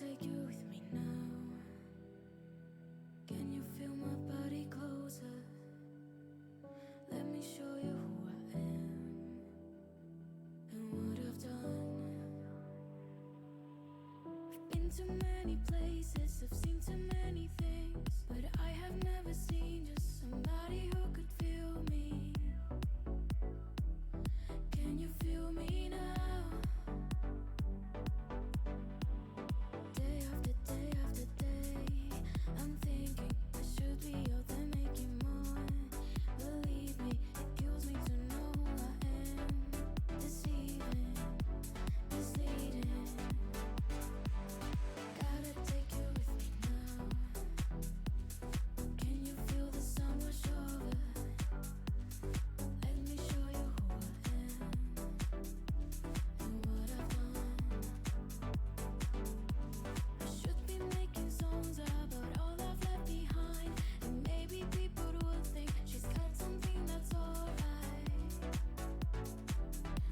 take you with me now. Can you feel my body closer? Let me show you who I am and what I've done. I've been to many places, I've seen too many things, but I have never seen just somebody who could feel me. Can you feel me now? Day after day after day, I'm thinking I should be out there making more. Believe me, it kills me to know who I am. Deceiving, misleading. Gotta take you with me now. Can you feel the sun wash over? Let me show you who I am and what I've done. I should be making songs about all I've left behind, and maybe people will think she's got something that's alright.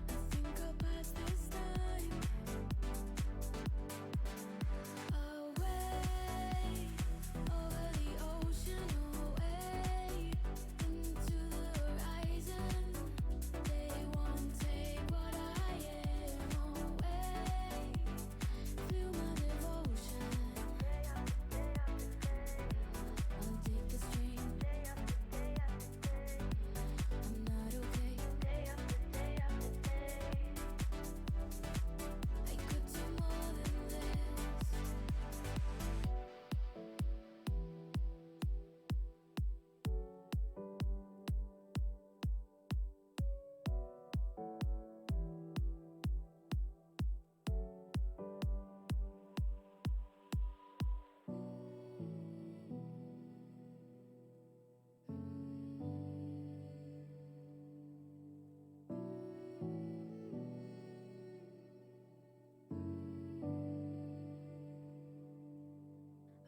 I think I'll pass this time away, over the ocean, away into the horizon. They won't take what I am away. Feel my devotion. I'll take the stream. I'm not okay. I could do more than this.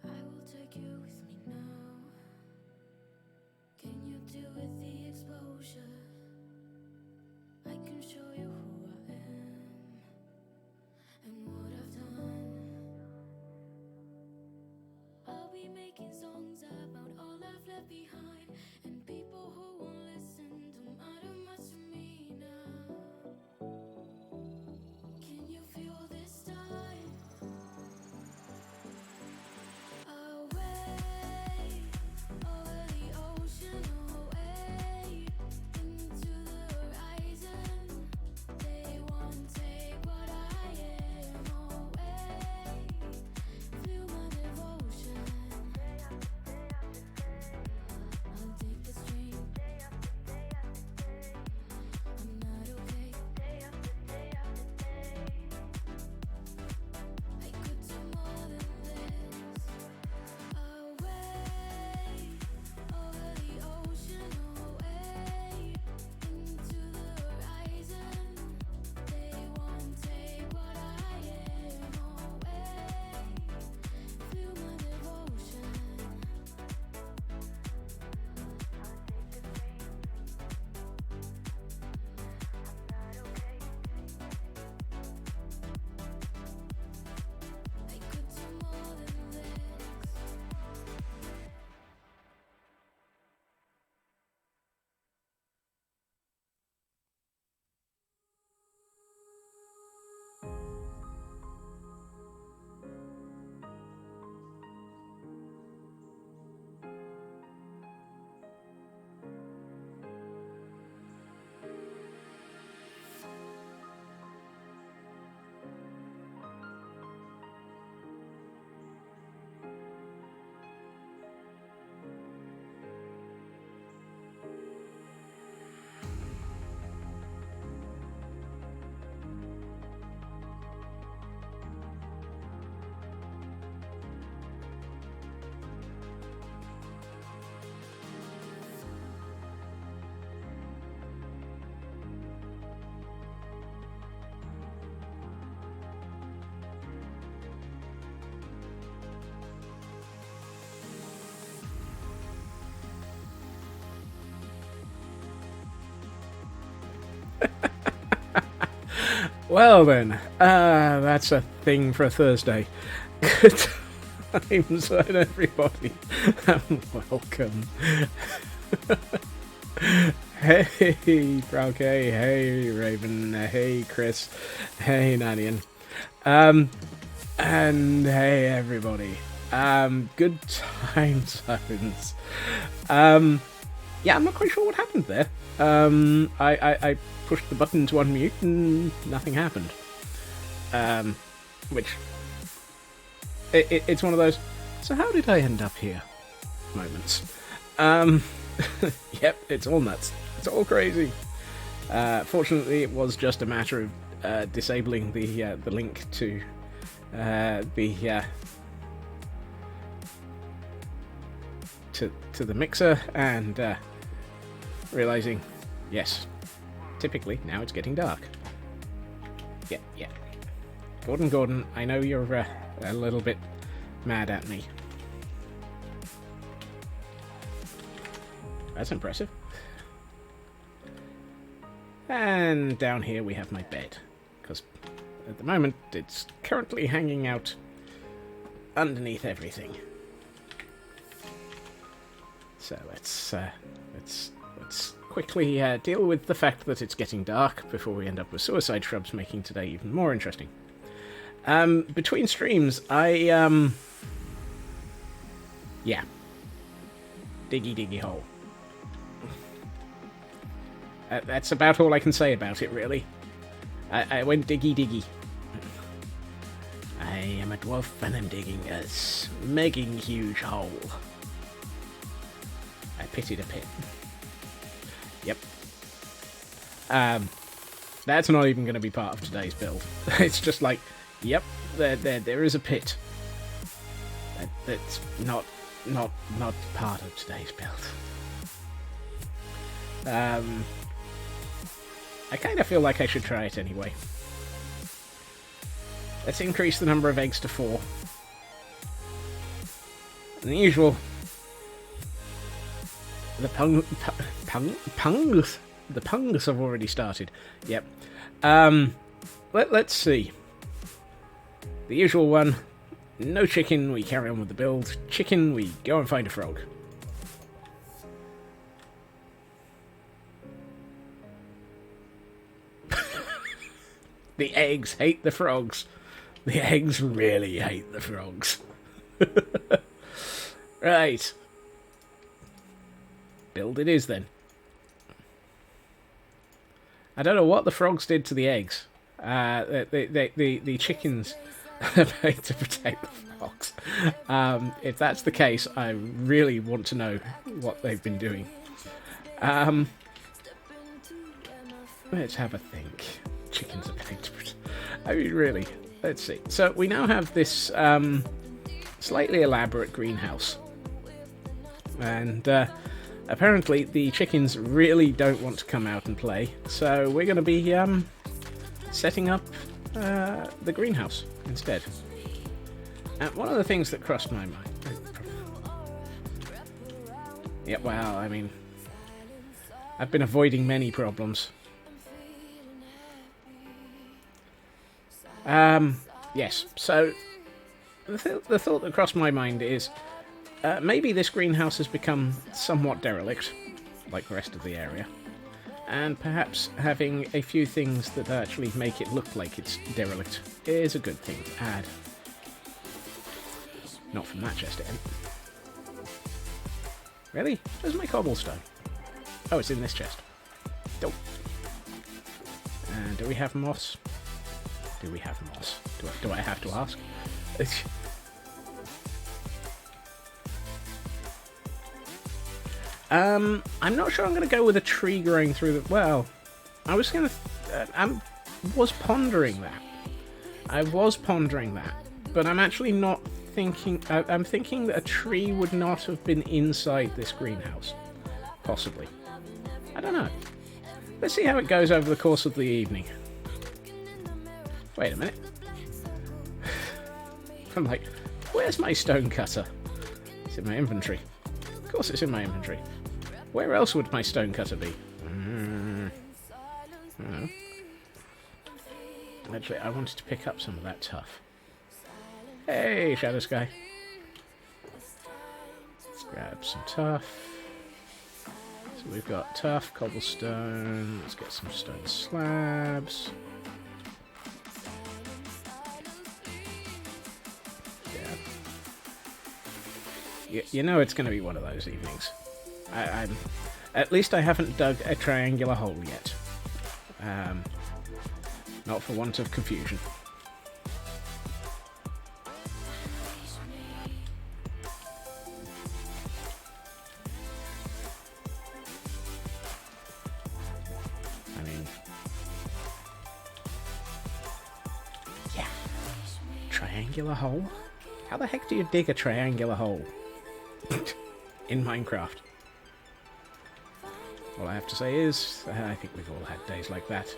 I will take you with me now. Can you deal with the exposure? I can show you who I am and what I've done. I'll be making songs about all I've left behind, and people who won't listen don't matter much to me now. Can you feel this time? Away, over the ocean, away into the horizon. They won't take what I am away. Feel my devotion. I'll take the stream. I'm not okay. I could do more than this. Away, over the ocean, away into the horizon. They won't take what I am away. Feel my devotion. I could do more than this. Well then, that's a thing for a Thursday. Good times on everybody, and welcome. Hey, Browke, hey, Raven, hey, Chris, hey, Nanian, and hey, everybody. Good time zones. Yeah, I'm not quite sure what happened there. I pushed the button to unmute and nothing happened. Which it's one of those. So how did I end up here? Moments. Yep, it's all nuts. It's all crazy. Fortunately, it was just a matter of disabling the link to to the mixer and realizing, yes, typically now it's getting dark. Yeah. Gordon, I know you're a little bit mad at me. That's impressive. And down here we have my bed, because at the moment it's currently hanging out underneath everything. So let's quickly deal with the fact that it's getting dark before we end up with suicide shrubs, making today even more interesting. Between streams, yeah. Diggy hole. That's about all I can say about it, really. I went diggy. I am a dwarf and I'm digging a smegging huge hole. I pitted a pit. Yep. That's not even going to be part of today's build. It's just like, yep, there is a pit. That's not part of today's build. I kind of feel like I should try it anyway. Let's increase the number of eggs to 4. And the usual. The pungs. The pungs have already started. Yep. Let's see. The usual one. No chicken, we carry on with the build. Chicken, we go and find a frog. The eggs hate the frogs. The eggs really hate the frogs. Right. Build it is then. I don't know what the frogs did to the eggs. The chickens are made to protect the frogs. If that's the case, I really want to know what they've been doing. Let's have a think. Chickens are made to protect. I mean, really. Let's see. So we now have this slightly elaborate greenhouse. And apparently the chickens really don't want to come out and play. So we're going to be setting up the greenhouse instead. And one of the things that crossed my mind... Yeah, well, I mean... I've been avoiding many problems. Yes, so the thought that crossed my mind is maybe this greenhouse has become somewhat derelict, like the rest of the area, and perhaps having a few things that actually make it look like it's derelict is a good thing to add. Not from that chest end. Really? Where's my cobblestone? Oh, it's in this chest. Dope. And do we have moss? Do we have moss? Do I have to ask? I'm not sure I'm going to go with a tree growing through the... Well, I was going to... I was pondering that. But I'm actually not thinking... I'm thinking that a tree would not have been inside this greenhouse. Possibly. I don't know. Let's see how it goes over the course of the evening. Wait a minute. I'm like, where's my stone cutter? It's in my inventory. Of course it's in my inventory. Where else would my stone cutter be? Actually, I wanted to pick up some of that tuff. Hey, Shadow Sky. Let's grab some tuff. So we've got tuff, cobblestone. Let's get some stone slabs. Yeah. You know it's going to be one of those evenings. At least I haven't dug a triangular hole yet. Not for want of confusion. I mean... yeah. Triangular hole? How the heck do you dig a triangular hole? In Minecraft. All I have to say is, I think we've all had days like that.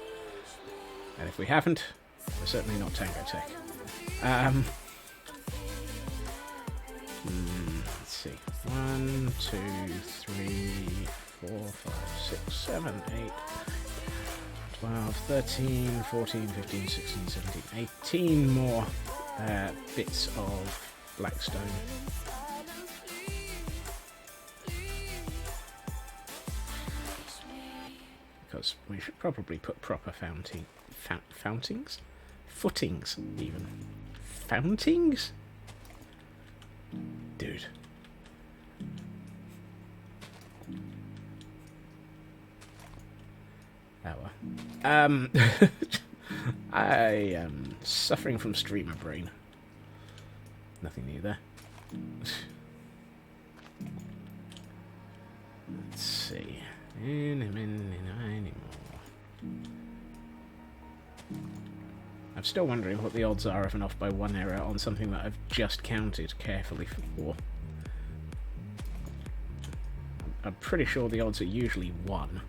And if we haven't, we're certainly not Tango Tech. Let's see. 1, 2, 3, 4, 5, 6, 7, 8, 12, 13, 14, 15, 16, 17, 18 more bits of blackstone. Because we should probably put proper fountains? Footings, even. Fountings? Dude. Oh well. I am suffering from streamer brain. Nothing new there. Let's see. I'm still wondering what the odds are of an off by 1 error on something that I've just counted carefully for. I'm pretty sure the odds are usually 1.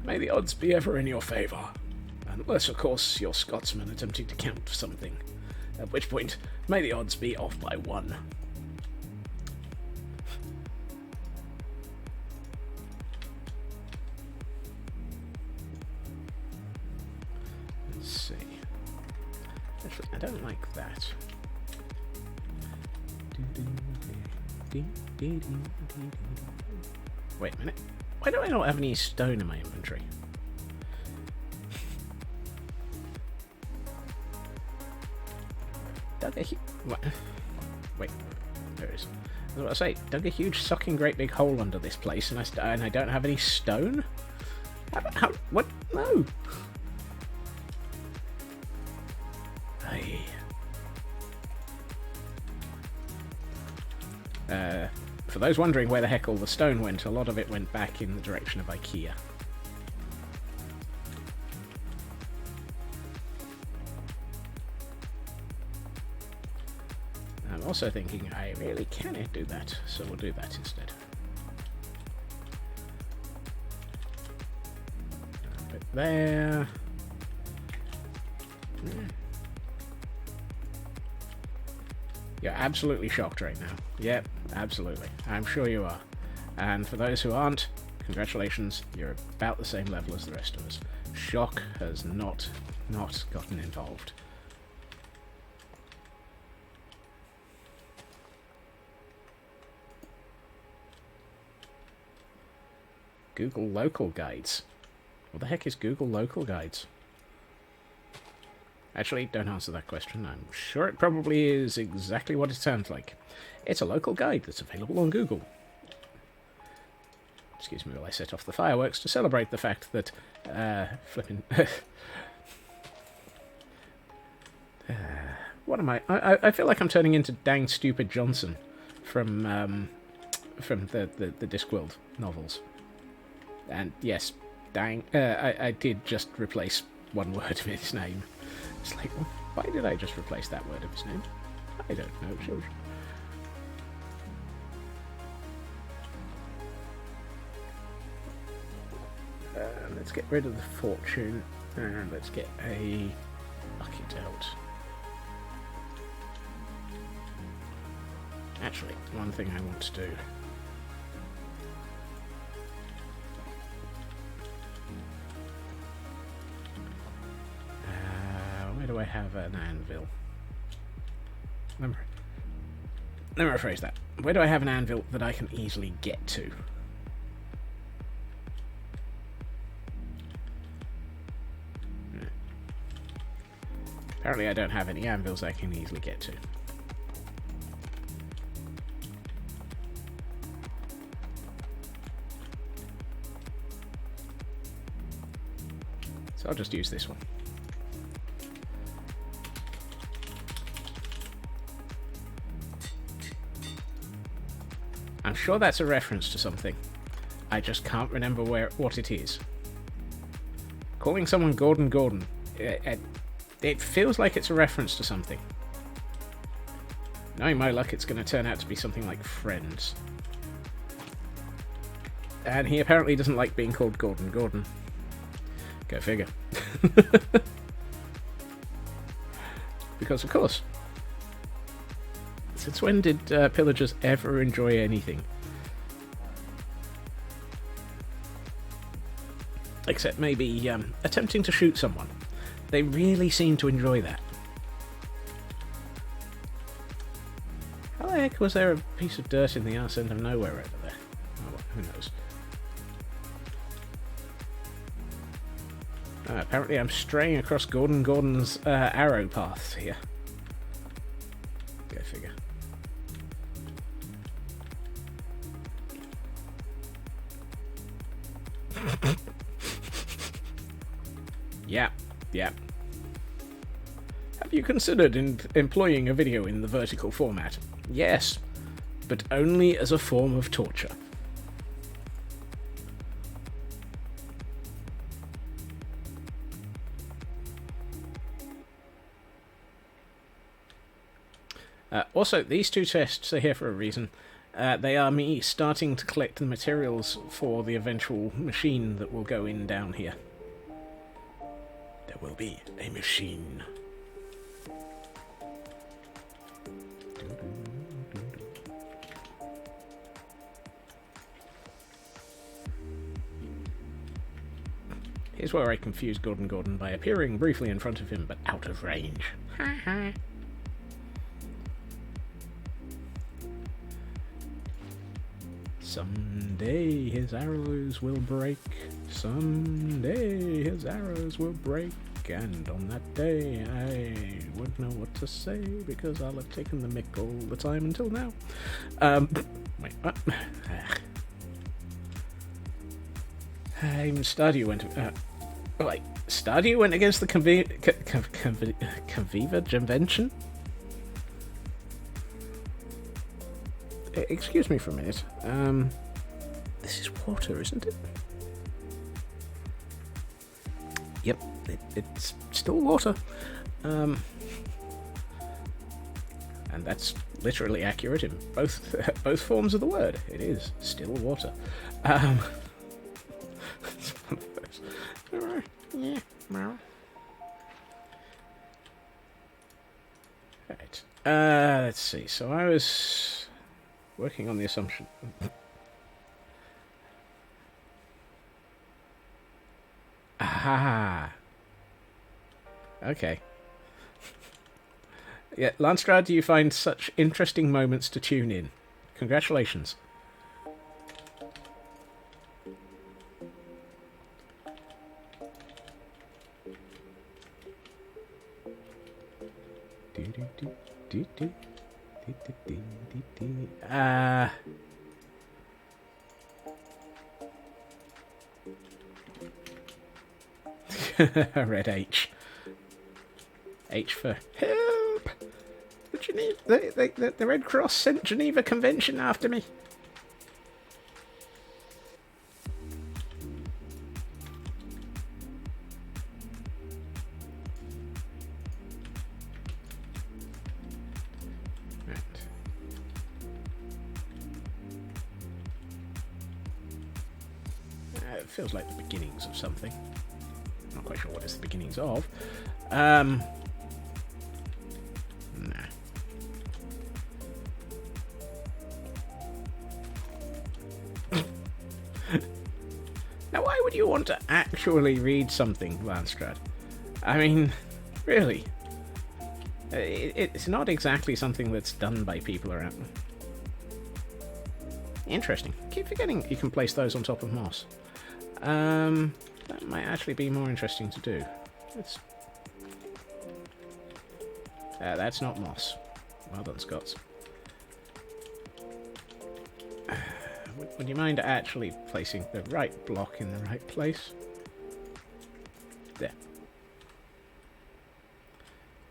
May the odds be ever in your favour. Unless, of course, you're Scotsman attempting to count something. At which point, may the odds be off by 1. Let's see. Actually, I don't like that. Wait a minute. Why do I not have any stone in my inventory? Dug a what? Wait, there it is. I was about to say, dug a huge sucking great big hole under this place, and I don't have any stone. How? What? No. Hey. For those wondering where the heck all the stone went, a lot of it went back in the direction of IKEA. I'm also thinking I really cannot do that, so we'll do that instead. A bit there. You're absolutely shocked right now. Yep, absolutely. I'm sure you are. And for those who aren't, congratulations, you're about the same level as the rest of us. Shock has not gotten involved. Google Local Guides. What the heck is Google Local Guides? Actually, don't answer that question. I'm sure it probably is exactly what it sounds like. It's a local guide that's available on Google. Excuse me while I set off the fireworks to celebrate the fact that, flipping... what am I? I feel like I'm turning into Dang Stupid Johnson from the Discworld novels. And yes, dang, I did just replace one word of his name. It's like, why did I just replace that word of his name? I don't know, children. Let's get rid of the fortune, and let's get a bucket out. Actually, one thing I want to do. Where do I have an anvil? let me rephrase that. Where do I have an anvil that I can easily get to? Apparently I don't have any anvils I can easily get to. So I'll just use this one. I'm sure that's a reference to something. I just can't remember what it is. Calling someone Gordon, it feels like it's a reference to something. Knowing my luck, it's going to turn out to be something like Friends. And he apparently doesn't like being called Gordon. Go figure. Because, of course. Since when did pillagers ever enjoy anything? Except maybe attempting to shoot someone. They really seem to enjoy that. How the heck was there a piece of dirt in the arse end of nowhere over there? Oh, well, who knows? Apparently I'm straying across Gordon's arrow paths here. Go figure. Yeah. Have you considered employing a video in the vertical format? Yes, but only as a form of torture. Also, these two tests are here for a reason. They are me starting to collect the materials for the eventual machine that will go in down here. There will be a machine. Here's where I confuse Gordon by appearing briefly in front of him, but out of range. Someday his arrows will break. Someday his arrows will break. And on that day I won't know what to say because I'll have taken the mick all the time until now. Wait, what? Stardew went... Stardew went against the Conviva Convention? Excuse me for a minute. This is water, isn't it? Yep, it's still water. And that's literally accurate in both forms of the word. It is still water. It's one of those. Yeah. Right. Let's see. So I was working on the assumption. Aha. Okay. Yeah, Landstrad, you find such interesting moments to tune in. Congratulations. Red H. H for help. The Red Cross sent Geneva Convention after me. It feels like the beginnings of something. Not quite sure what it's the beginnings of. Nah. Now, why would you want to actually read something, Landstrad? I mean, really? It's not exactly something that's done by people around. Interesting. Keep forgetting you can place those on top of moss. That might actually be more interesting to do. That's not moss. Well done, Scots. Would you mind actually placing the right block in the right place? There.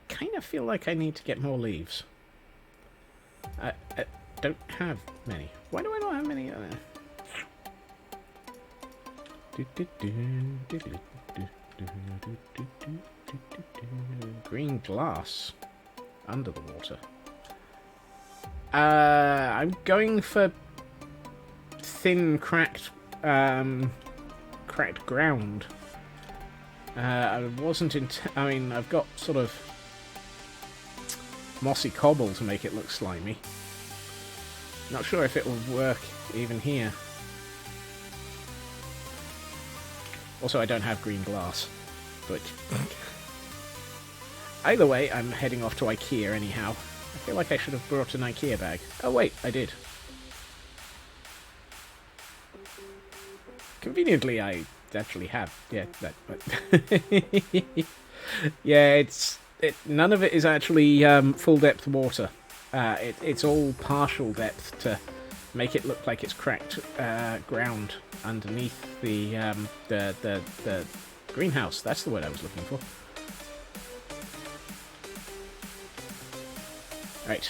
Kind of feel like I need to get more leaves. I don't have many. Why do I not have many? Green glass under the water. I'm going for thin, cracked ground. I wasn't I mean, I've got sort of mossy cobble to make it look slimy. Not sure if it will work even here. Also, I don't have green glass, but either way, I'm heading off to IKEA anyhow. I feel like I should have brought an IKEA bag. Oh wait, I did. Conveniently, I actually have. Yeah, that. But yeah, none of it is actually full depth water. It's all partial depth to make it look like it's cracked ground underneath the greenhouse. That's the word I was looking for. Right,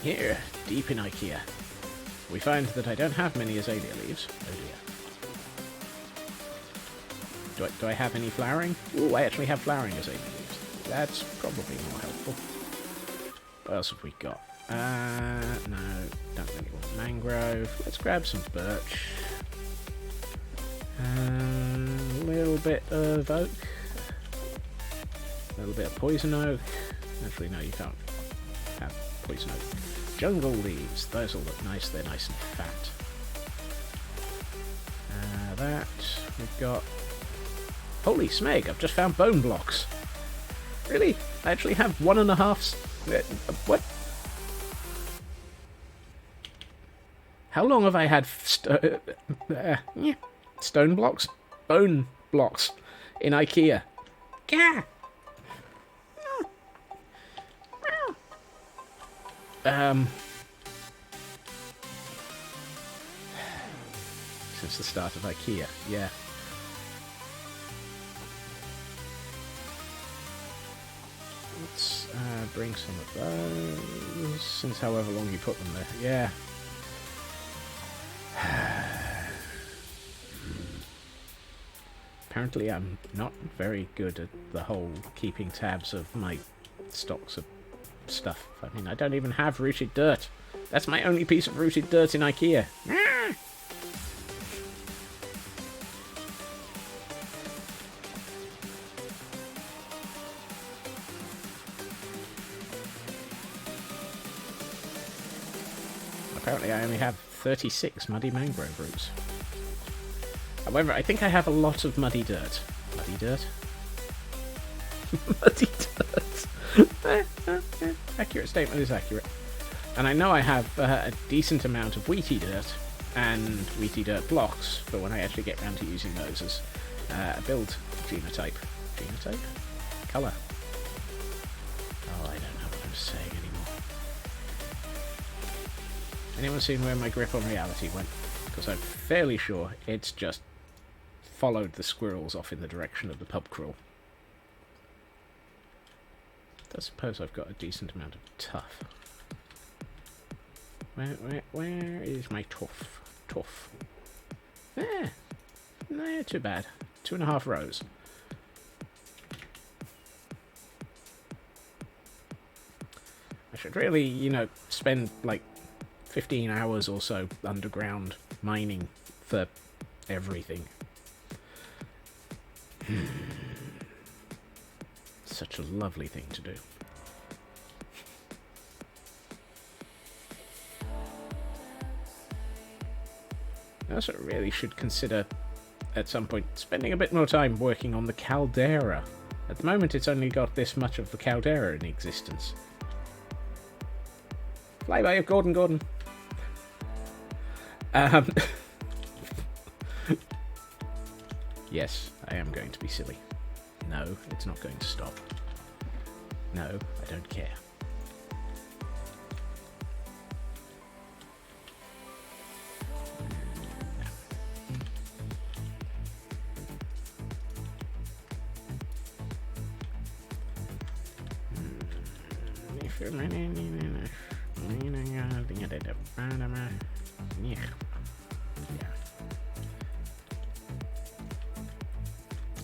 here, deep in IKEA, we find that I don't have many azalea leaves. Oh dear. Do I have any flowering? Ooh, I actually have flowering azalea leaves. That's probably more helpful. What else have we got? No, don't really want mangrove. Let's grab some birch. A little bit of oak. A little bit of poison oak. Actually, no, you can't have poison oak. Jungle leaves. Those will look nice. They're nice and fat. That. We've got... Holy smeg, I've just found bone blocks. Really? I actually have 1.5... What? How long have I had stone blocks? Bone blocks in IKEA. Yeah. Since the start of IKEA, yeah. Let's bring some of those, since however long you put them there. Yeah. Apparently I'm not very good at the whole keeping tabs of my stocks of stuff. I mean, I don't even have rooted dirt. That's my only piece of rooted dirt in IKEA. Apparently I only have 36 muddy mangrove roots. However, I think I have a lot of muddy dirt. Muddy dirt? Muddy dirt. Accurate statement is accurate. And I know I have a decent amount of wheaty dirt and wheaty dirt blocks for when I actually get around to using those as a build genotype. Genotype? Colour. Oh, I don't know what I'm saying anymore. Anyone seen where my grip on reality went? Because I'm fairly sure it's just followed the squirrels off in the direction of the pub crawl. I suppose I've got a decent amount of tuff. Where is my tuff? Tuff. There. No, too bad. 2.5 rows. I should really, you know, spend like 15 hours or so underground mining for everything. Such a lovely thing to do. I also really should consider at some point spending a bit more time working on the caldera At the moment, it's only got this much of the caldera in existence. Flyby of Gordon. Yes, I am going to be silly. No, it's not going to stop. No, I don't care.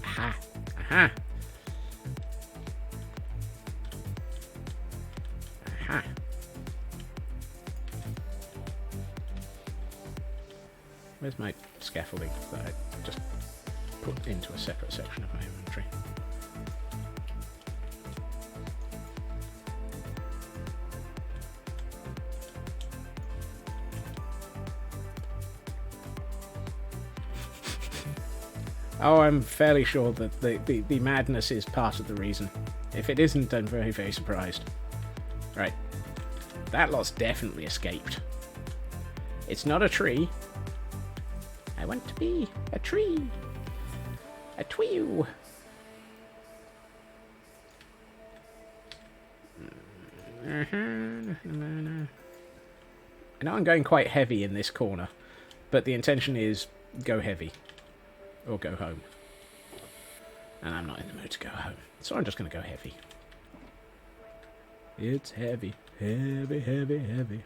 Aha! Aha! Aha! Where's my scaffolding that I just put into a separate section of my inventory? Oh, I'm fairly sure that the madness is part of the reason. If it isn't, I'm very, very surprised. Right. That lot's definitely escaped. It's not a tree. I want to be a tree. A tweew. I know I'm going quite heavy in this corner, but the intention is go heavy. Or go home. And I'm not in the mood to go home. So I'm just going to go heavy. It's heavy. Heavy, heavy, heavy.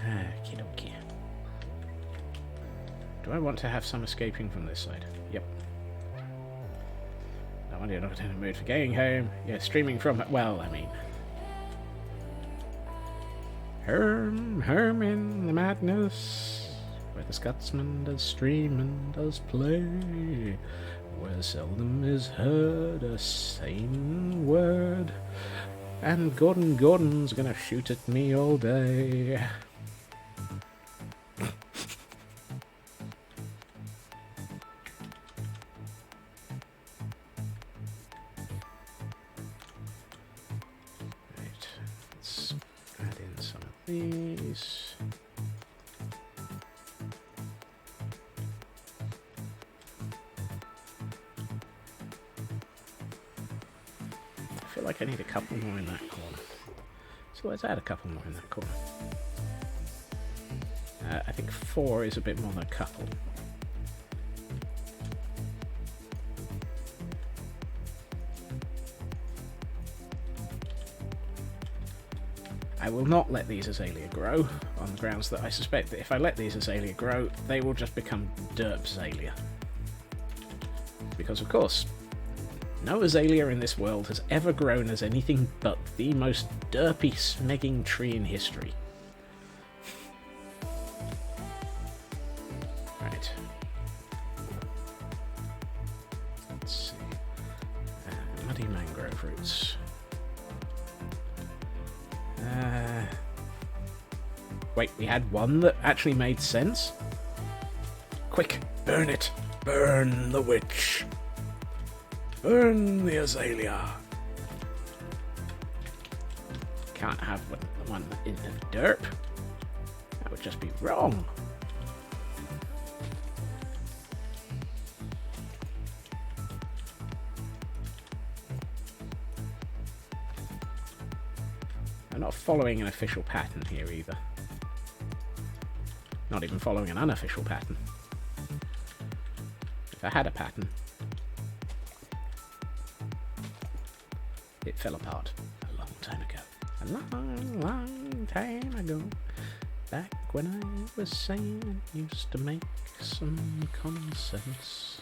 Okie dokie. Do I want to have some escaping from this side? Yep. No, you're not in the mood for going home. You're streaming from... Well, I mean... Herm in the madness, where the Scotsman does stream and does play, where seldom is heard a sane word, and Gordon's gonna shoot at me all day. These. I feel like I need a couple more in that corner. So let's add a couple more in that corner. I think 4 is a bit more than a couple. I will not let these azalea grow, on the grounds that I suspect that if I let these azalea grow, they will just become derp azalea. Because, of course, no azalea in this world has ever grown as anything but the most derpy, smegging tree in history. Right. Let's see. Muddy mangrove roots. Wait, we had one that actually made sense? Quick, burn it! Burn the witch! Burn the azalea! Can't have one in the derp. That would just be wrong. I'm not following an official pattern here either. Not even following an unofficial pattern. If I had a pattern, it fell apart a long time ago. A long, long time ago. Back when I was sane and used to make some common sense.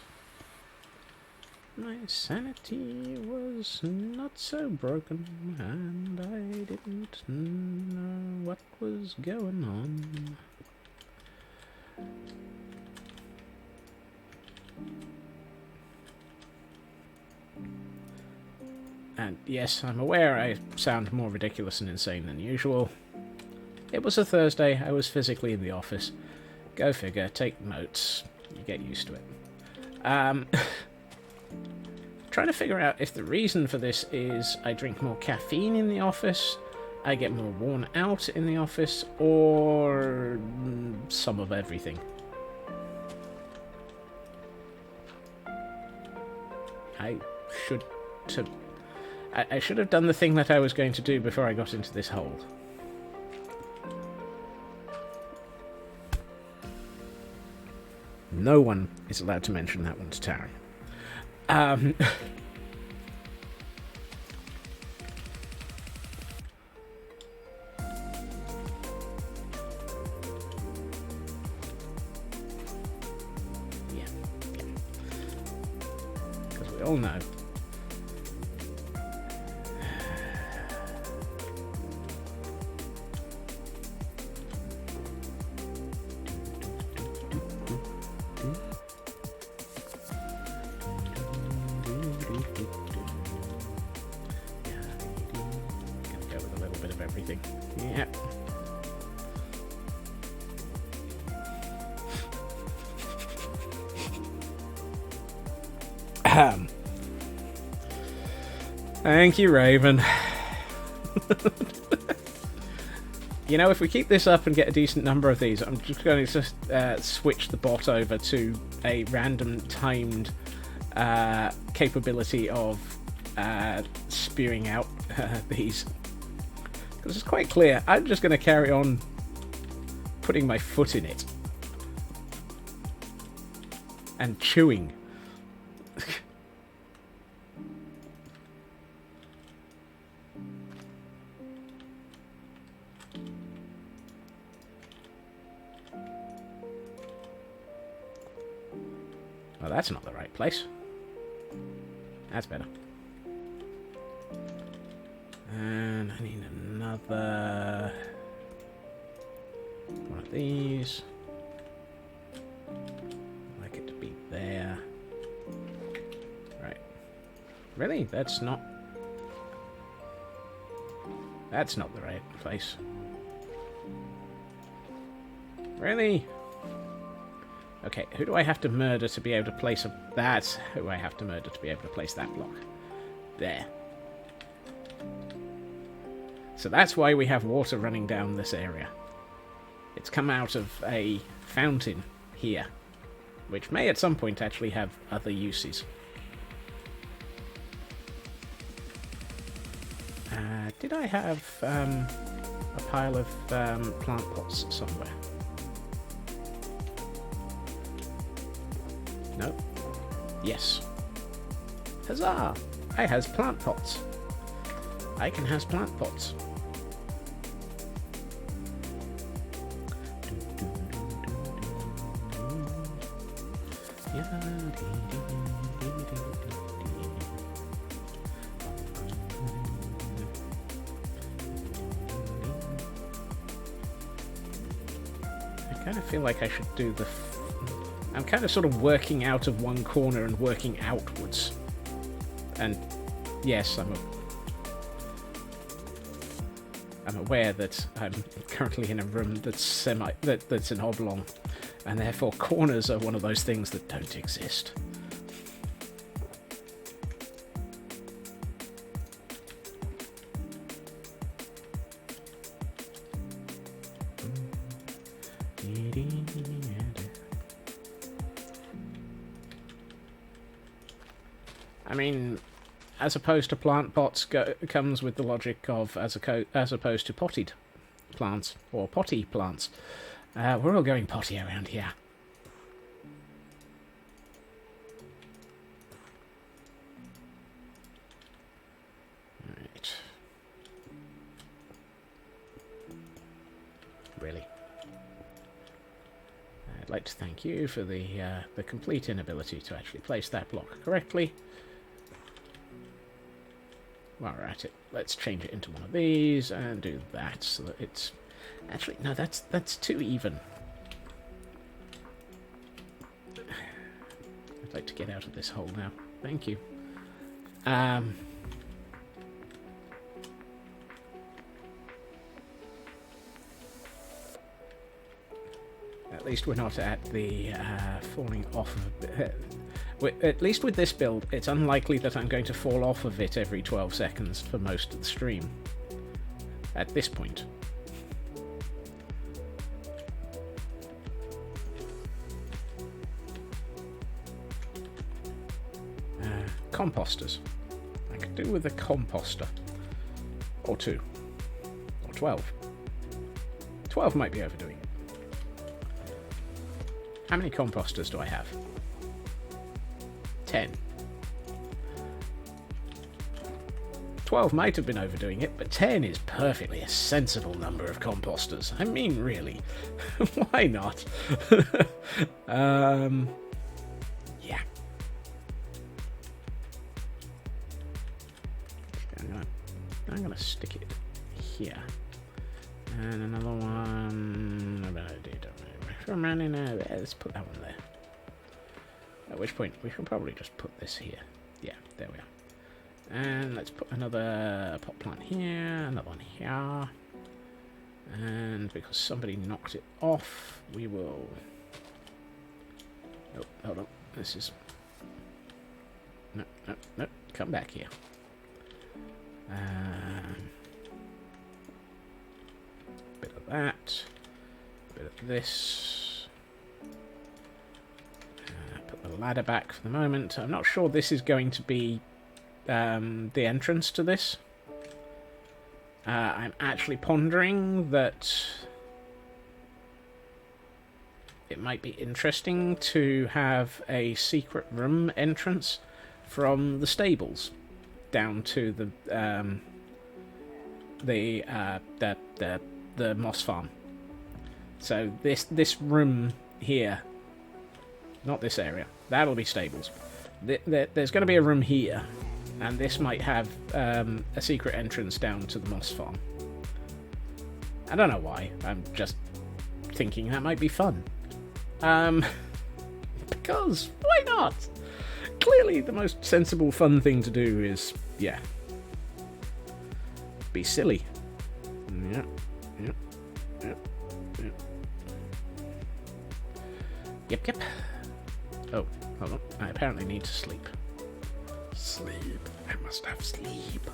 My sanity was not so broken, and I didn't know what was going on. And yes, I'm aware I sound more ridiculous and insane than usual. It was a Thursday, I was physically in the office. Go figure, take notes, you get used to it. Trying to figure out if the reason for this is I drink more caffeine in the office, I get more worn out in the office, or some of everything. I should have done the thing that I was going to do before I got into this hole. No one is allowed to mention that one to Taryn. Yeah. Because we all know. Gonna go with a little bit of everything. Yeah. Thank you, Raven. You know, if we keep this up and get a decent number of these, I'm just going to switch the bot over to a random timed capability of spewing out these. Because it's quite clear, I'm just going to carry on putting my foot in it. And chewing. Well, that's not the right place. That's better. And I need another one of these. I'd like it to be there. Right. Really? That's not the right place. Really? Okay, who do I have to murder to be able to place a... That's who I have to murder to be able to place that block. There. So that's why we have water running down this area. It's come out of a fountain here, which may at some point actually have other uses. Did I have a pile of plant pots somewhere? No? Yes. Huzzah! I has plant pots. I can has plant pots. I kind of feel like I should do the... I'm kind of sort of working out of one corner and working outwards. And yes, I'm aware that I'm currently in a room that's that's an oblong, and therefore corners are one of those things that don't exist. I mean, as opposed to plant pots, comes with the logic of as opposed to potted plants, or potty plants. We're all going potty around here. Right. Really. I'd like to thank you for the complete inability to actually place that block correctly. Alright, let's change it into one of these and do that so that it's... Actually, no, that's too even. I'd like to get out of this hole now. Thank you. at least we're not at the falling off of it. At least with this build, it's unlikely that I'm going to fall off of it every 12 seconds for most of the stream. At this point. Composters. I could do with a composter. Or 2. Or 12. 12 might be overdoing it. How many composters do I have? 10. 12 might have been overdoing it, but 10 is perfectly a sensible number of composters. I mean, really. Why not? Yeah. I'm gonna stick it here. And another one. Let's put that one there. At which point we can probably just put this here. Yeah, there we are. And let's put another pot plant here, another one here. And because somebody knocked it off, we will... Oh, hold on. This is... No, no, no. Come back here. Bit of that. Bit of this. Put the ladder back for the moment. I'm not sure this is going to be the entrance to this. I'm actually pondering that it might be interesting to have a secret room entrance from the stables down to the moss farm. So this room here, not this area, that'll be stables. There's going to be a room here, and this might have a secret entrance down to the moss farm. I don't know why. I'm just thinking that might be fun. Because why not? Clearly, the most sensible, fun thing to do is, yeah, be silly. Yeah. Yep. Oh, hold on. I apparently need to sleep. Sleep. I must have sleep.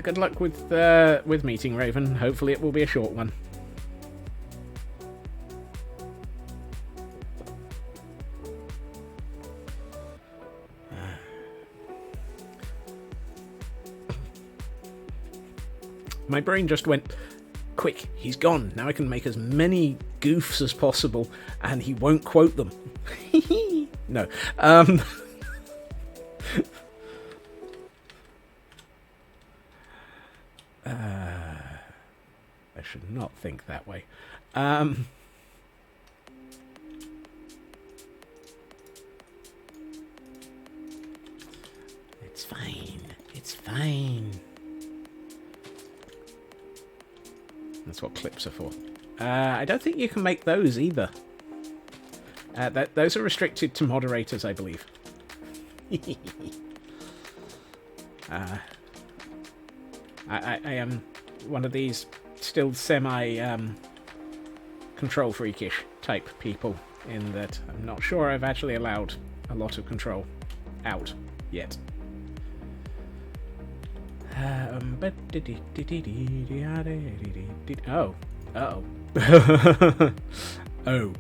Good luck with meeting, Raven. Hopefully it will be a short one. My brain just went, quick, he's gone. Now I can make as many goofs as possible, and he won't quote them. No. I should not think that way. It's fine. It's fine. That's what clips are for. I don't think you can make those either. Those are restricted to moderators, I believe. I am one of these still control freakish type people, in that I'm not sure I've actually allowed a lot of control out yet. Oh. Uh-oh. Oh.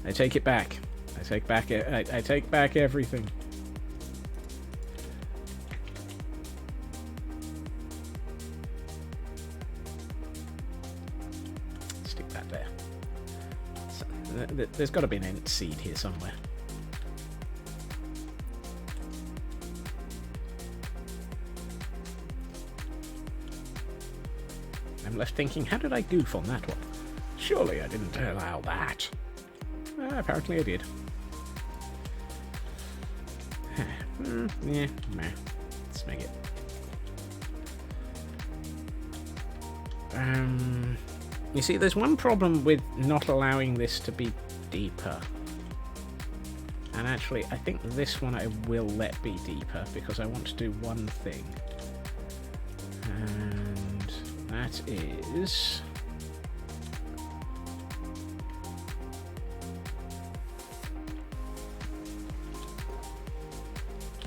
I take it back. I take back everything. Stick that there. So, there's got to be an ant seed here somewhere. I'm left thinking, how did I goof on that one? Surely I didn't allow that. Apparently I did. Yeah, meh. Let's make it. You see, there's one problem with not allowing this to be deeper. And actually, I think this one I will let be deeper, because I want to do one thing. And that is...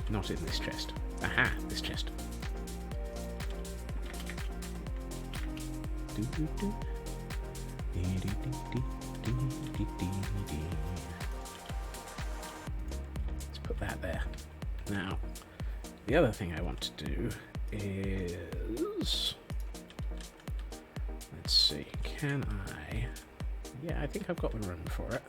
not in this chest. Aha, this chest. Let's put that there. Now, the other thing I want to do is... let's see, can I... yeah, I think I've got the room for it.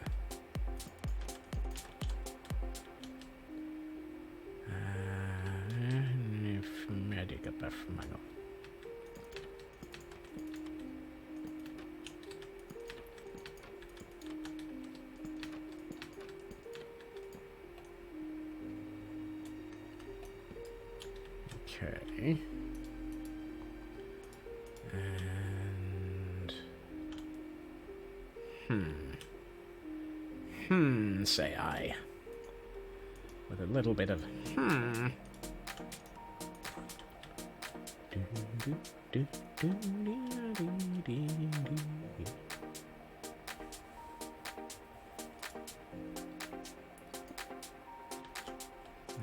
Okay. And... say I. With a little bit of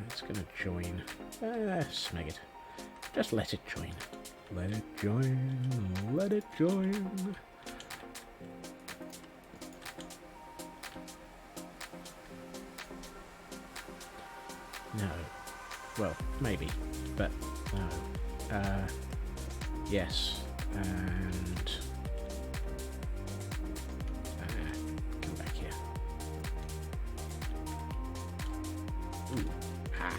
It's gonna join. Smeg it. Just let it join. Let it join. Let it join. No. Well, maybe. But no. Yes. And... come back here. Ooh. Ah.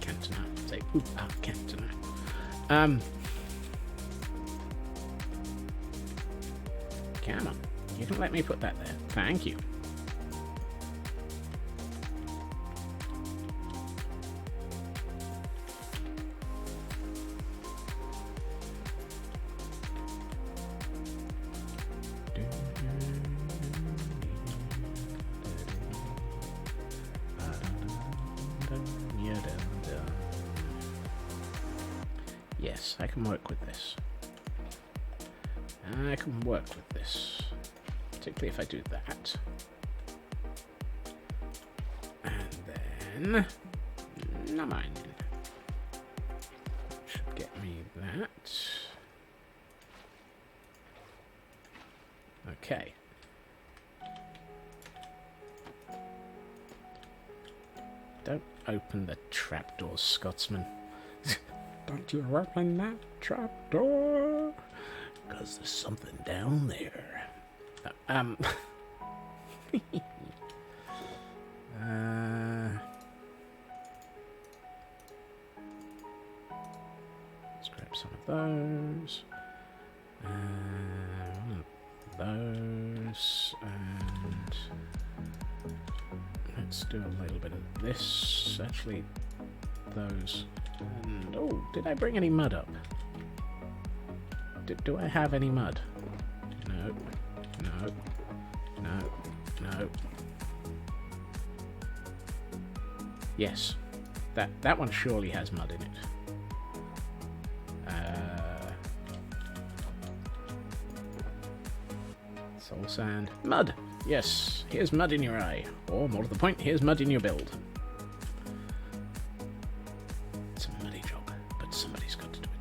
Cantoner. Say, ooh, ah, Cantoner. Come on. You can let me put that there. Thank you. Yes, I can work with this. I can work with this. Particularly if I do that. And then... no mind. Should get me that. Okay. Don't open the trapdoor, Scotsman. Don't you open that trapdoor? Because there's something down there. Let's grab some of those. Those. And let's do a little bit of this. Actually, those. And, oh, did I bring any mud up? Do I have any mud? No. No. No. No. Yes. That one surely has mud in it. Soul sand. Mud! Yes, here's mud in your eye. Or, more to the point, here's mud in your build. It's a muddy job, but somebody's got to do it.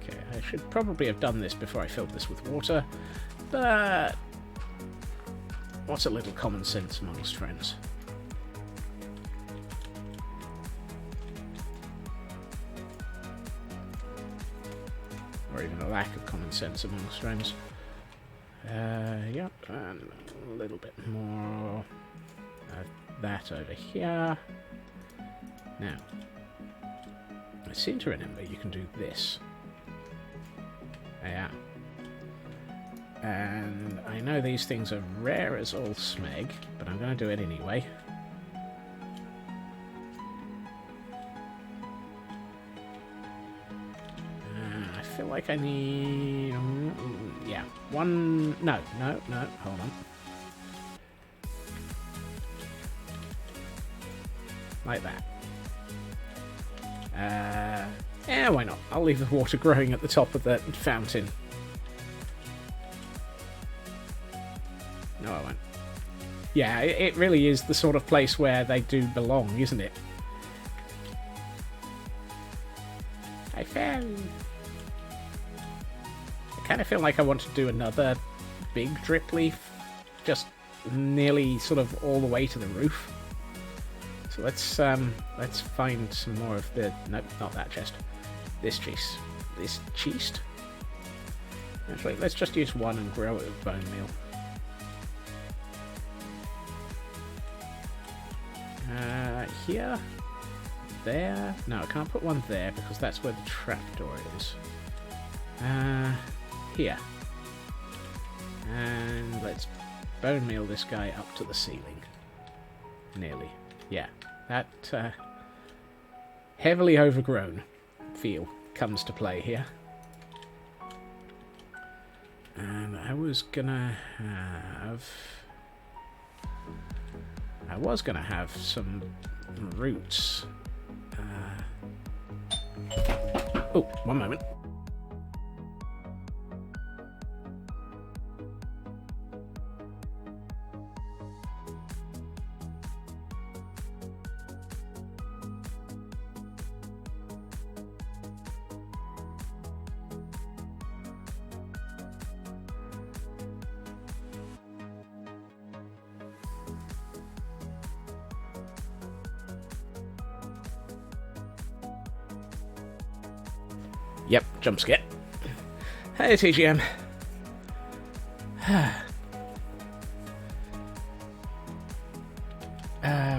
Okay, I should probably have done this before I filled this with water, but... what's a little common sense amongst friends? Or even a lack of common sense amongst friends. Yep, and a little bit more of that over here. Now, I seem to remember you can do this. Yeah. And I know these things are rare as all smeg, but I'm going to do it anyway. I feel like I need... yeah, one... No, hold on. Like that. Yeah, why not? I'll leave the water growing at the top of the fountain. No, I won't. Yeah, it really is the sort of place where they do belong, isn't it? I fell. I kind of feel like I want to do another big drip leaf, just nearly sort of all the way to the roof. So let's find some more of the... Nope, not that chest. This chest. This chest? Actually, let's just use one and grow it with bone meal. Here. There. No, I can't put one there because that's where the trapdoor is. Here. And let's bone meal this guy up to the ceiling. Nearly. Yeah. That heavily overgrown feel comes to play here. And I was gonna have some roots. Oh, one moment. Yep, jump scare. Hey, TGM.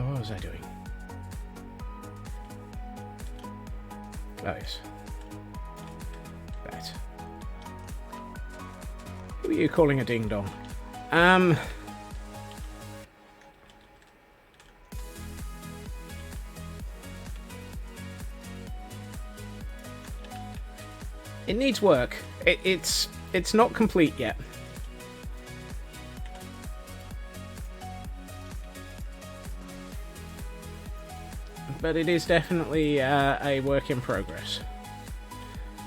What was I doing? Oh, yes. That. Who are you calling a ding-dong? It needs work. It's not complete yet. But it is definitely a work in progress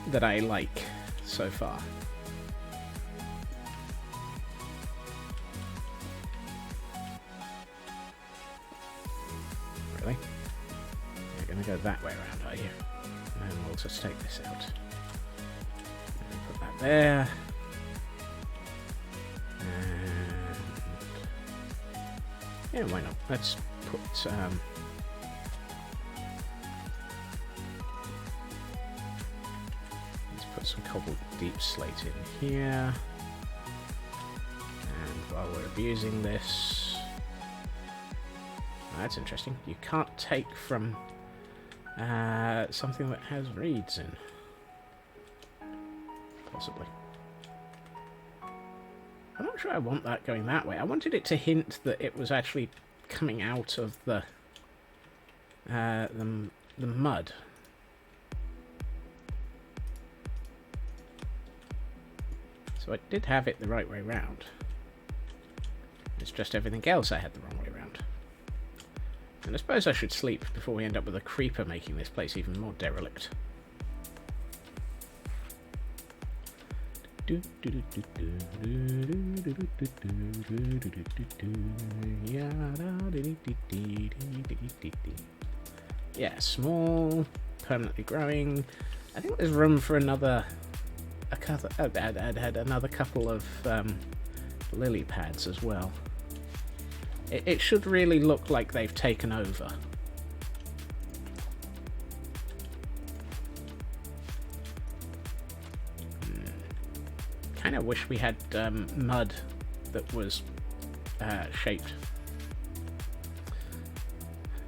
that I like so far. Really? You're going to go that way around, are you? And we'll just take this out. Put that there. And yeah, why not? Let's put some cobbled deep slate in here. And while we're abusing this, that's interesting. You can't take from something that has reeds in. Possibly. I'm not sure I want that going that way. I wanted it to hint that it was actually coming out of the mud. So I did have it the right way round. It's just everything else I had the wrong way round. And I suppose I should sleep before we end up with a creeper making this place even more derelict. Yeah, small, permanently growing. I think there's room for another... I'd had another couple of lily pads as well. It should really look like they've taken over. Kind of wish we had mud that was shaped.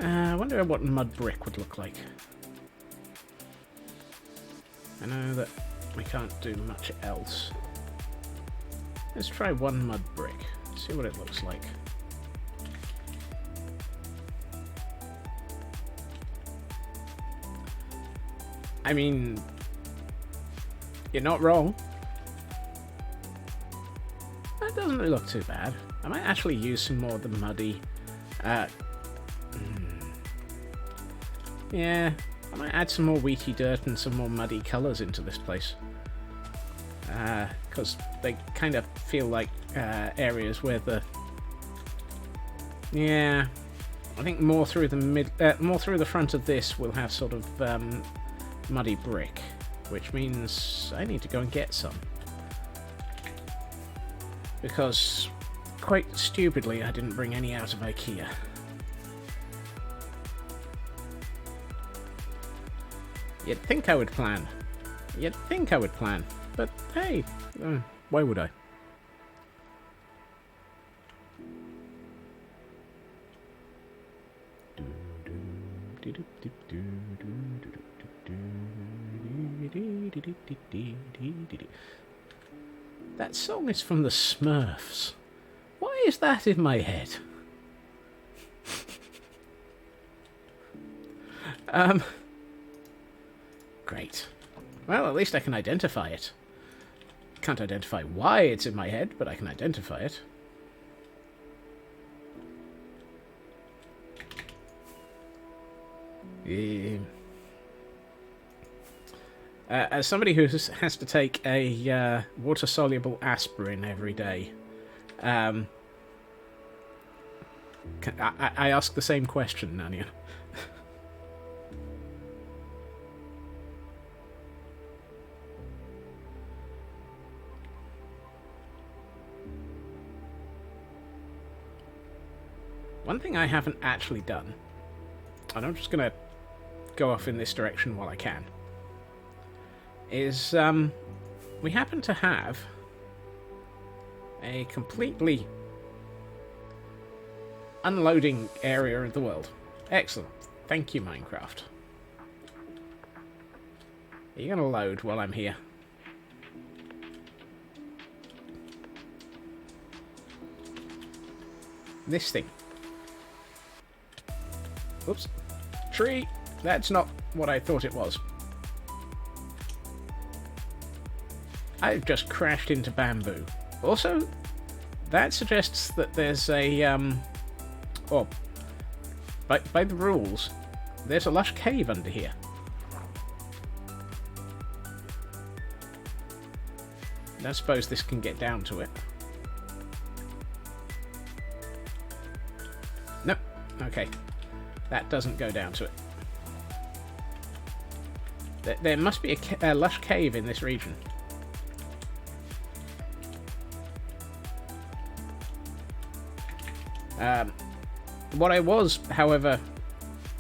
I wonder what mud brick would look like. I know that we can't do much else. Let's try one mud brick. See what it looks like. I mean, you're not wrong. That doesn't look too bad. I might actually use some more of the muddy... yeah, I might add some more wheaty dirt and some more muddy colours into this place. Because they kind of feel like areas where the... Yeah, I think more through the front of this will have sort of muddy brick, which means I need to go and get some. Because, quite stupidly, I didn't bring any out of IKEA. You'd think I would plan. You'd think I would plan. But hey, why would I? That song is from the Smurfs. Why is that in my head? Great. Well, at least I can identify it. Can't identify why it's in my head, but I can identify it. As somebody who has to take a water-soluble aspirin every day, I ask the same question, Nanya. One thing I haven't actually done, and I'm just going to go off in this direction while I can, is we happen to have a completely unloading area of the world. Excellent. Thank you, Minecraft. Are you going to load while I'm here? This thing. Oops. Tree! That's not what I thought it was. I've just crashed into bamboo. Also, that suggests that there's a, well, by the rules, there's a lush cave under here. I don't suppose this can get down to it. No. Okay. That doesn't go down to it. There must be a lush cave in this region. What I was, however,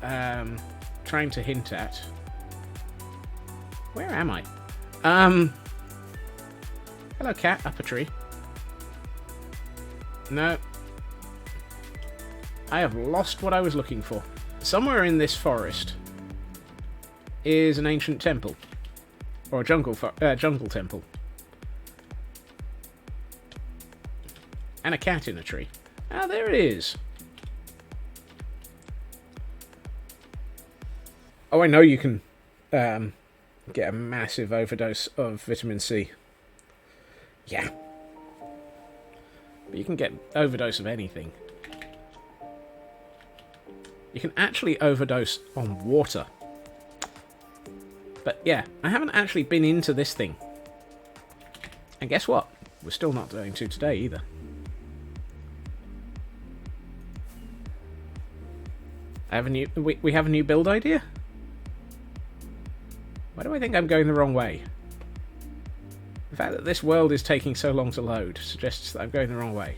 trying to hint at... Where am I? Hello, cat. Up a tree. No. I have lost what I was looking for. Somewhere in this forest is an ancient temple. Or a jungle temple. And a cat in a tree. Ah, there it is. Oh, I know you can get a massive overdose of vitamin C. Yeah. But you can get overdose of anything. You can actually overdose on water. But yeah, I haven't actually been into this thing. And guess what? We're still not going to today either. I have a new... We have a new build idea? Why do I think I'm going the wrong way? The fact that this world is taking so long to load suggests that I'm going the wrong way.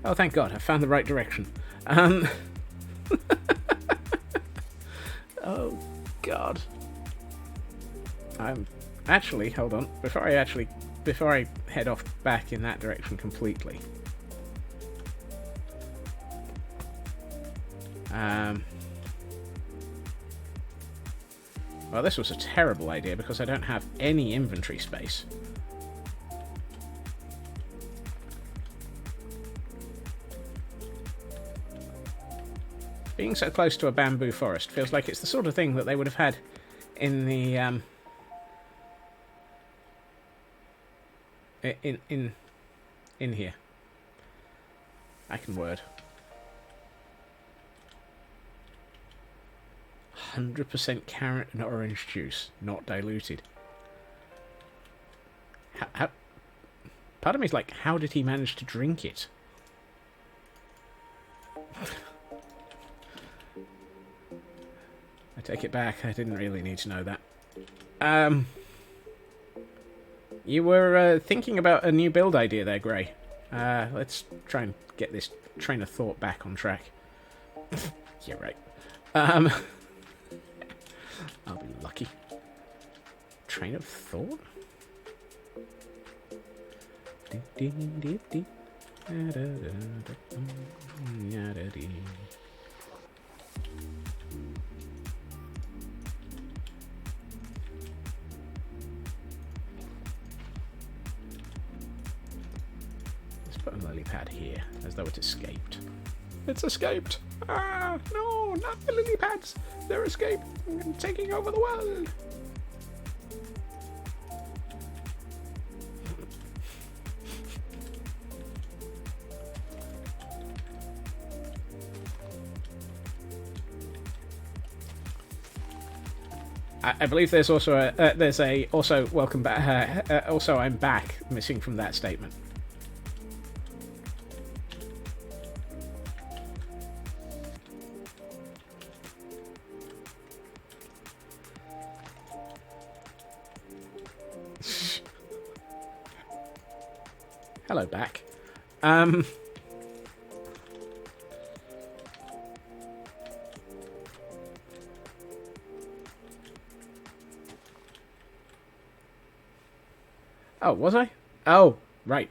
Oh, thank God, I found the right direction. Oh, God. I'm... Actually, hold on. Before I head off back in that direction completely. Well, this was a terrible idea because I don't have any inventory space. Being so close to a bamboo forest feels like it's the sort of thing that they would have had in the In here. I can word. 100% carrot and orange juice, not diluted. How, part of me is like, how did he manage to drink it? I take it back. I didn't really need to know that. You were thinking about a new build idea there, Gray. Let's try and get this train of thought back on track. Yeah, right. I'll be lucky. Train of thought? Let's put a lily pad here, as though it escaped. It's escaped! Ah, no, not the lily pads! They're escaped and taking over the world! I believe there's also also welcome back. Also, I'm back. Missing from that statement. Hello, back. Oh, was I? Oh, right.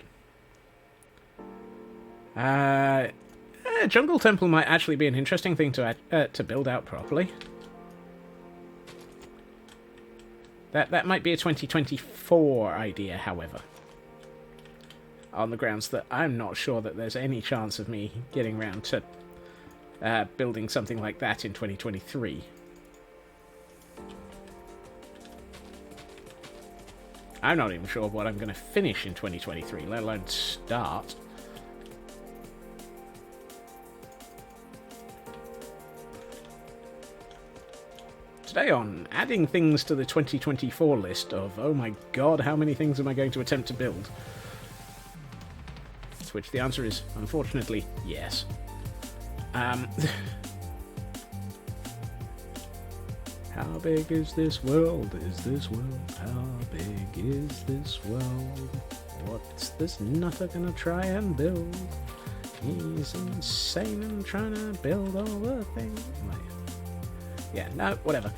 Jungle Temple might actually be an interesting thing to build out properly. That might be a 2024 idea, however. On the grounds that I'm not sure that there's any chance of me getting around to building something like that in 2023. I'm not even sure what I'm going to finish in 2023, let alone start. Today on adding things to the 2024 list of, oh my god, how many things am I going to attempt to build? To which the answer is, unfortunately, yes. How big is this world? Is this world? How big is this world? What's this nutter gonna try and build? He's insane and trying to build all the things. Yeah, no, whatever.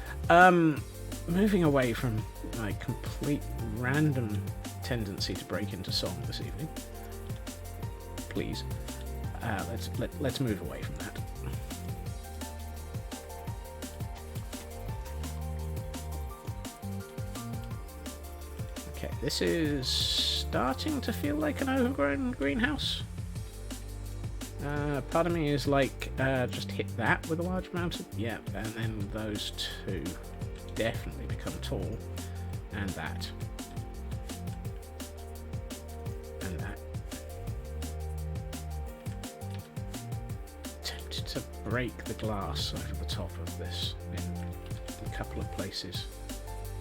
Moving away from my complete random tendency to break into song this evening. Please. Let's move away from that. Okay, this is starting to feel like an overgrown greenhouse. Part of me is like, just hit that with a large amount of... Yeah, and then those two definitely become tall. And that. And that. Tempted to break the glass over the top of this in a couple of places.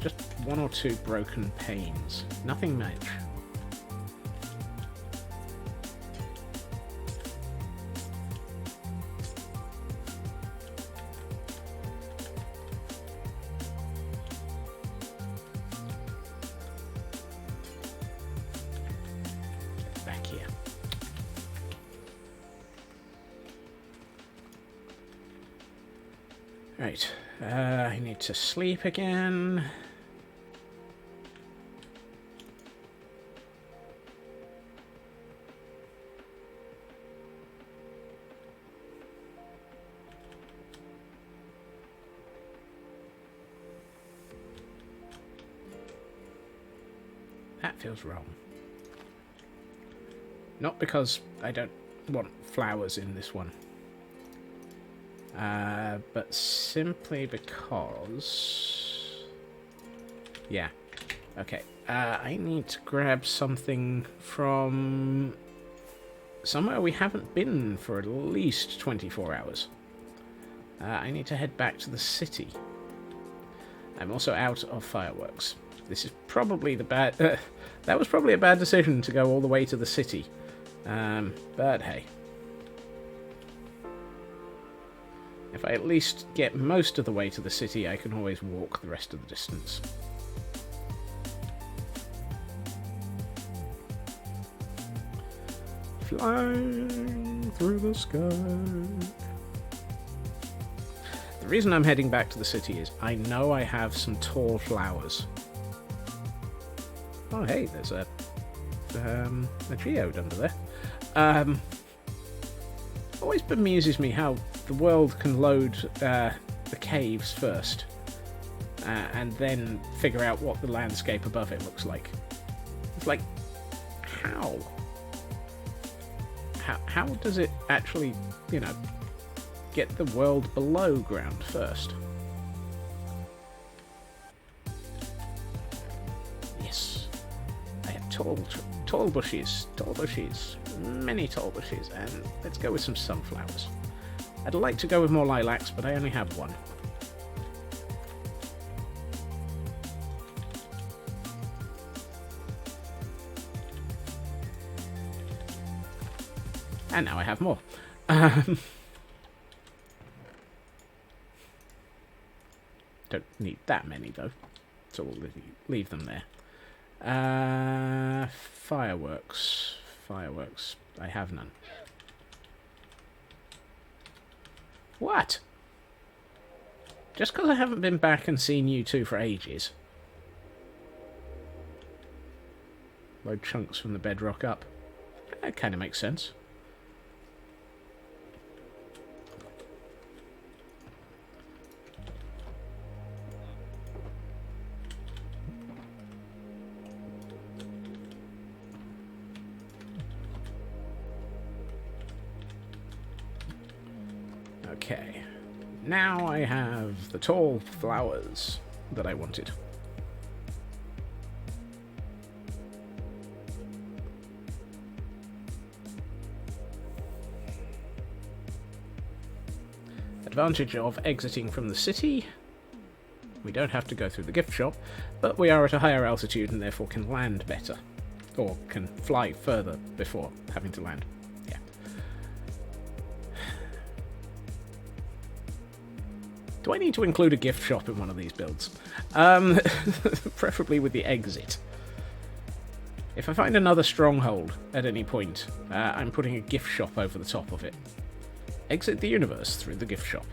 Just one or two broken panes. Nothing much. Back here. Right. I need to sleep again. That feels wrong. Not because I don't want flowers in this one. But simply because... Yeah. Okay. I need to grab something from somewhere we haven't been for at least 24 hours. I need to head back to the city. I'm also out of fireworks. This is probably the bad... that was probably a bad decision to go all the way to the city. But hey. If I at least get most of the way to the city, I can always walk the rest of the distance. Flying through the sky. The reason I'm heading back to the city is I know I have some tall flowers. Oh hey, there's a geode under there. Always bemuses me how the world can load the caves first, and then figure out what the landscape above it looks like. It's like, how? How does it actually, you know, get the world below ground first? Yes, I have tall bushes, many tall bushes, and let's go with some sunflowers. I'd like to go with more lilacs, but I only have one. And now I have more. Don't need that many, though. So we'll leave them there. Fireworks. Fireworks. I have none. What? Just because I haven't been back and seen you two for ages. Load chunks from the bedrock up. That kind of makes sense. Okay, now I have the tall flowers that I wanted. Advantage of exiting from the city. We don't have to go through the gift shop, but we are at a higher altitude and therefore can land better. Or can fly further before having to land. Do I need to include a gift shop in one of these builds? Preferably with the exit. If I find another stronghold at any point, I'm putting a gift shop over the top of it. Exit the universe through the gift shop.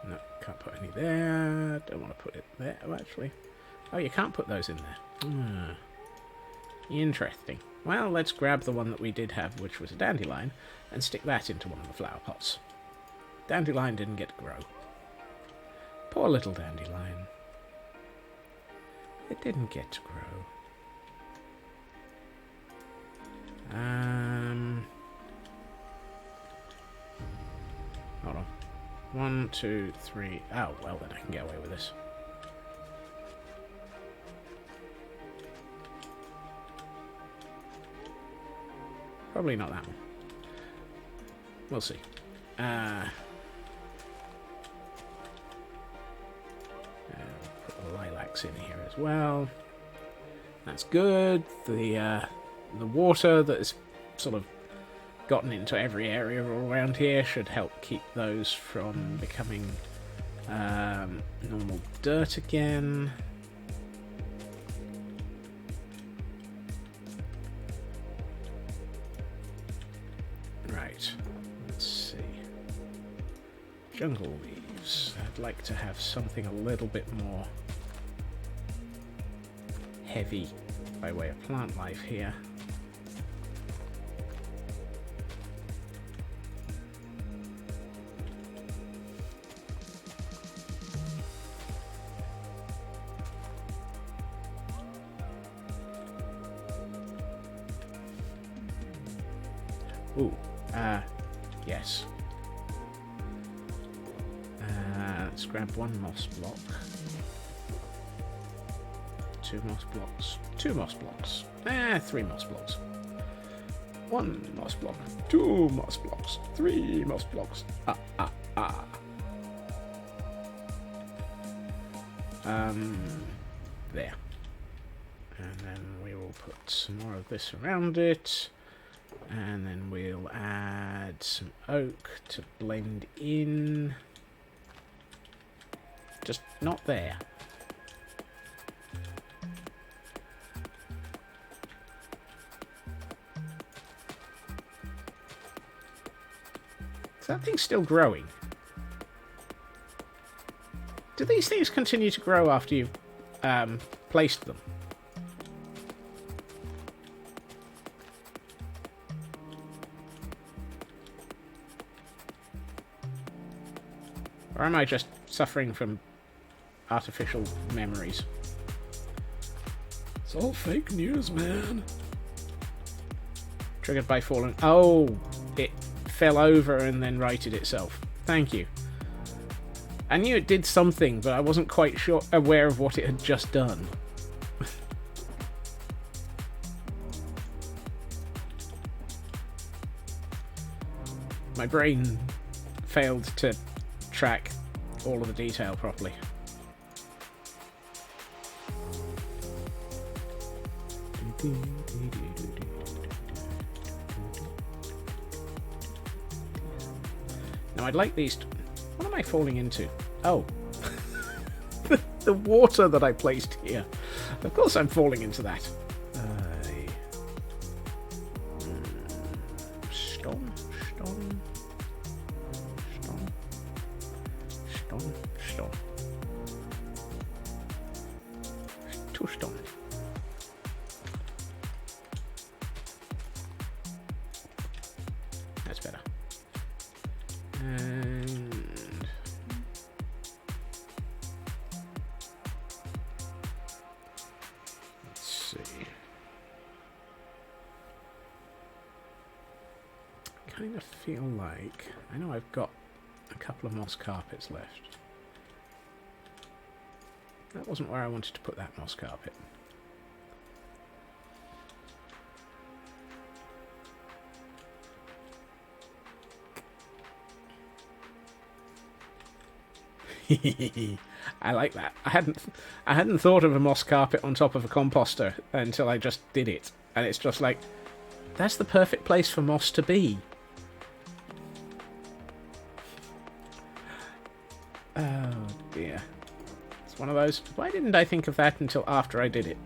No, can't put any there. Don't want to put it there. Oh, actually. Oh, you can't put those in there. Interesting. Well, let's grab the one that we did have, which was a dandelion, and stick that into one of the flower pots. Dandelion didn't get to grow. Poor little dandelion. It didn't get to grow. Hold on. 1, 2, 3. Oh, well, then I can get away with this. Probably not that one. We'll see. Put the lilacs in here as well. That's good. The water that is sort of gotten into every area all around here should help keep those from becoming normal dirt again. Right, let's see. Jungle leaves. I'd like to have something a little bit more heavy by way of plant life here. Ooh, yes. Let's grab one moss block. 2 moss blocks. 2 moss blocks. 3 moss blocks. 1 moss block. 2 moss blocks. 3 moss blocks. There. And then we will put some more of this around it. And then we'll add some oak to blend in. Just not there. Is that thing still growing? Do these things continue to grow after you've placed them? Or am I just suffering from artificial memories? It's all fake news, man. Triggered by falling. Oh, it fell over and then righted itself. Thank you. I knew it did something, but I wasn't quite aware of what it had just done. My brain failed to track all of the detail properly. Now I'd like these... What am I falling into? Oh. The water that I placed here. Of course I'm falling into that. Stone. Two stone. That's better. And let's see. I kind of feel like I know I've got a couple of moss carpets left. That wasn't where I wanted to put that moss carpet. I like that. I hadn't thought of a moss carpet on top of a composter until I just did it, and it's just like, that's the perfect place for moss to be. Oh dear. It's one of those. Why didn't I think of that until after I did it?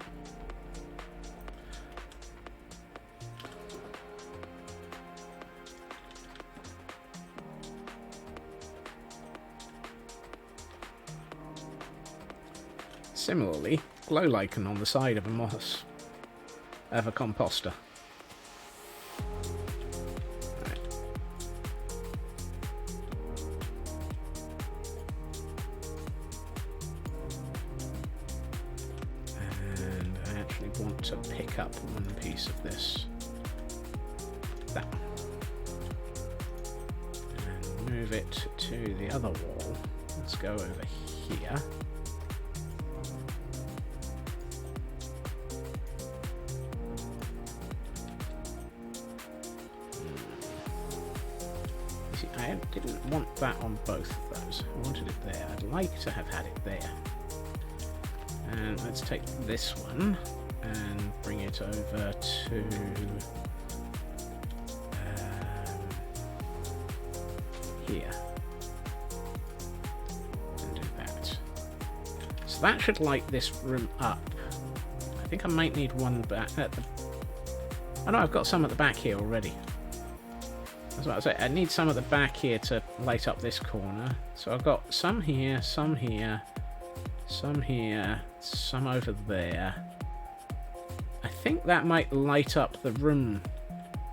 Similarly, glow lichen on the side of a moss of a composter. Right. And I actually want to pick up one piece of this. That one. And move it to the other wall. Let's go over here. I didn't want that on both of those. I wanted it there. I'd like to have had it there. And let's take this one and bring it over to here. And do that. So that should light this room up. I think I might need one back at the... Oh no, I've got some at the back here already. That's what I was saying. I need some at the back here to light up this corner. So I've got some here, some here, some here, some over there. I think that might light up the room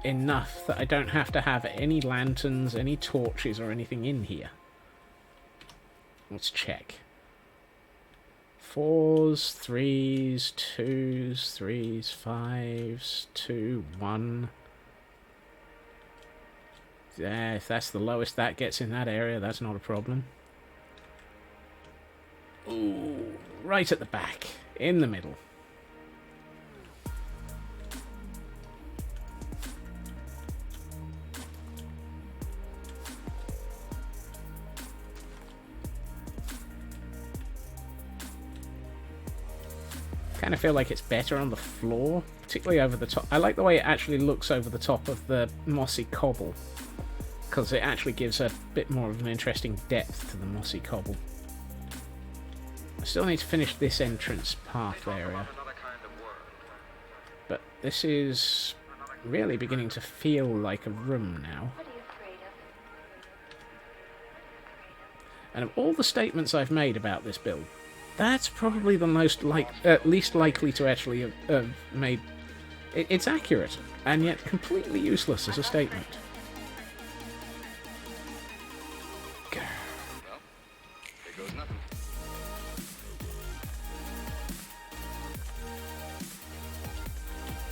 enough that I don't have to have any lanterns, any torches or anything in here. Let's check. 4s, 3s, 2s, 3s, 5s, 2, 1... Yeah, if that's the lowest that gets in that area, that's not a problem. Ooh, right at the back, in the middle. Kind of feel like it's better on the floor, particularly over the top. I like the way it actually looks over the top of the mossy cobble, because it actually gives a bit more of an interesting depth to the mossy cobble. I still need to finish this entrance path area, but this is really beginning to feel like a room now. And of all the statements I've made about this build, that's probably the least likely to actually have made. It's accurate, and yet completely useless as a statement. Well, here goes nothing.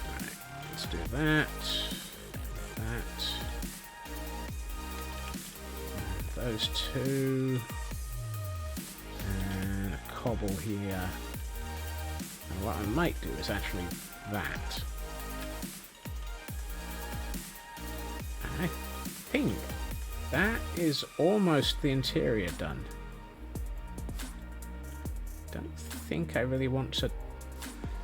Right, let's do that. That. And those two. And a cobble here. And what I might do is actually that. And I think that is almost the interior done. Don't think I really want to...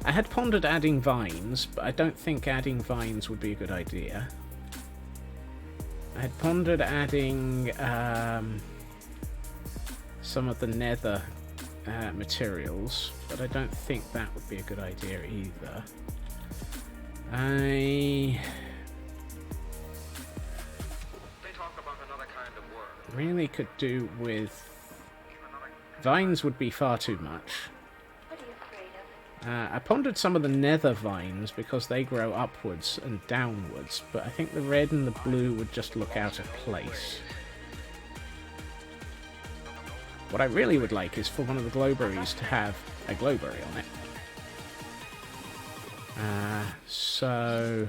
I had pondered adding vines, but I don't think adding vines would be a good idea. I had pondered adding some of the nether materials, but I don't think that would be a good idea either. I really could do with... Vines would be far too much. I pondered some of the nether vines because they grow upwards and downwards, but I think the red and the blue would just look out of place. What I really would like is for one of the glowberries to have a glowberry on it. So...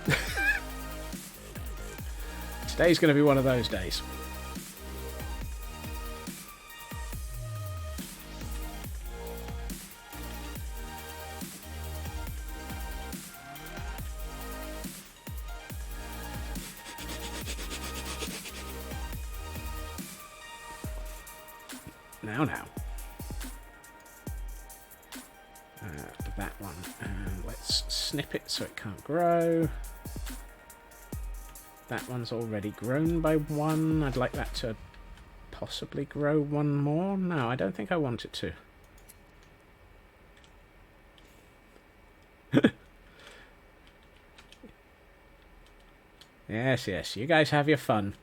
yeah. Today's going to be one of those days. Now. That one. And let's snip it so it can't grow. That one's already grown by one. I'd like that to possibly grow one more. No, I don't think I want it to. Yes, you guys have your fun.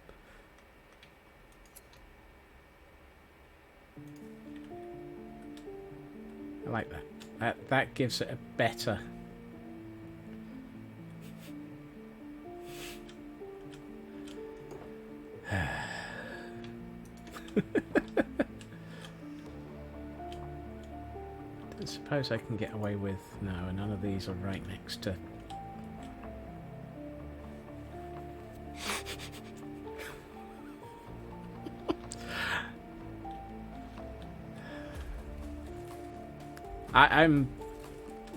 I like that. That gives it a better... I suppose I can get away with... No, none of these are right next to... I'm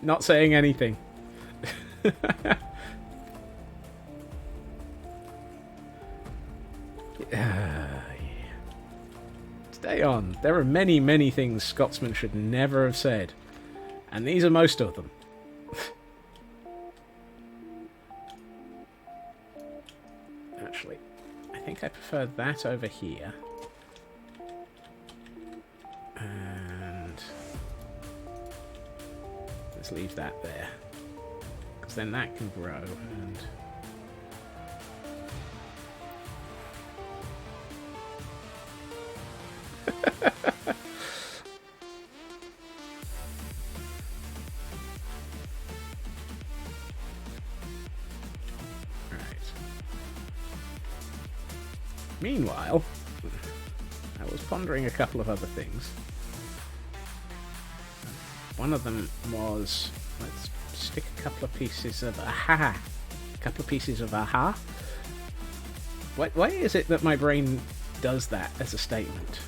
not saying anything. Yeah. Stay on. There are many, many things Scotsmen should never have said. And these are most of them. Actually, I think I prefer that over here. And let's leave that there. Because then that can grow and... Meanwhile, I was pondering a couple of other things. one of them was, let's stick a couple of pieces of aha. A couple of pieces of aha. Why is it that my brain does that as a statement?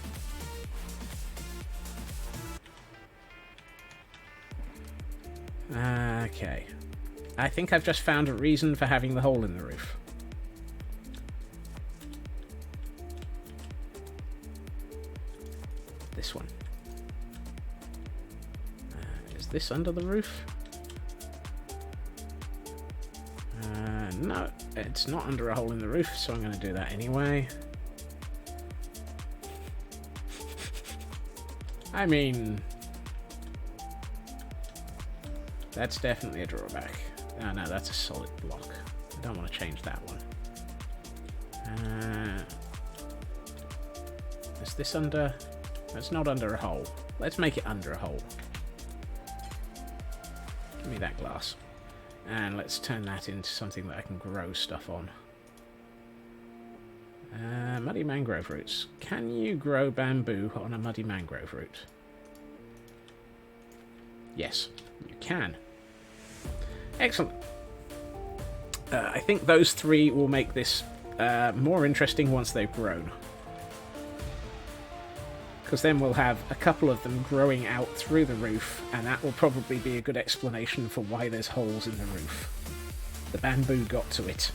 Okay. I think I've just found a reason for having the hole in the roof. This one. Is this under the roof? No, it's not under a hole in the roof, so I'm going to do that anyway. I mean, that's definitely a drawback. Oh no, that's a solid block. I don't want to change that one. Is this under? It's not under a hole. Let's make it under a hole. Give me that glass. And let's turn that into something that I can grow stuff on. Muddy mangrove roots. Can you grow bamboo on a muddy mangrove root? Yes, you can. Excellent. I think those three will make this more interesting once they've grown. Because then we'll have a couple of them growing out through the roof, and that will probably be a good explanation for why there's holes in the roof. The bamboo got to it.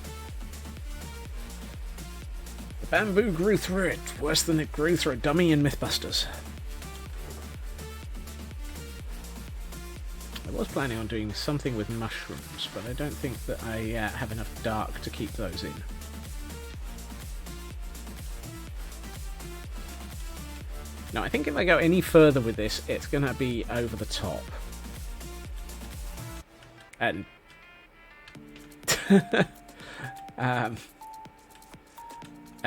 The bamboo grew through it, worse than it grew through a dummy in Mythbusters. I was planning on doing something with mushrooms, but I don't think that I have enough dark to keep those in. Now, I think if I go any further with this, it's going to be over the top. And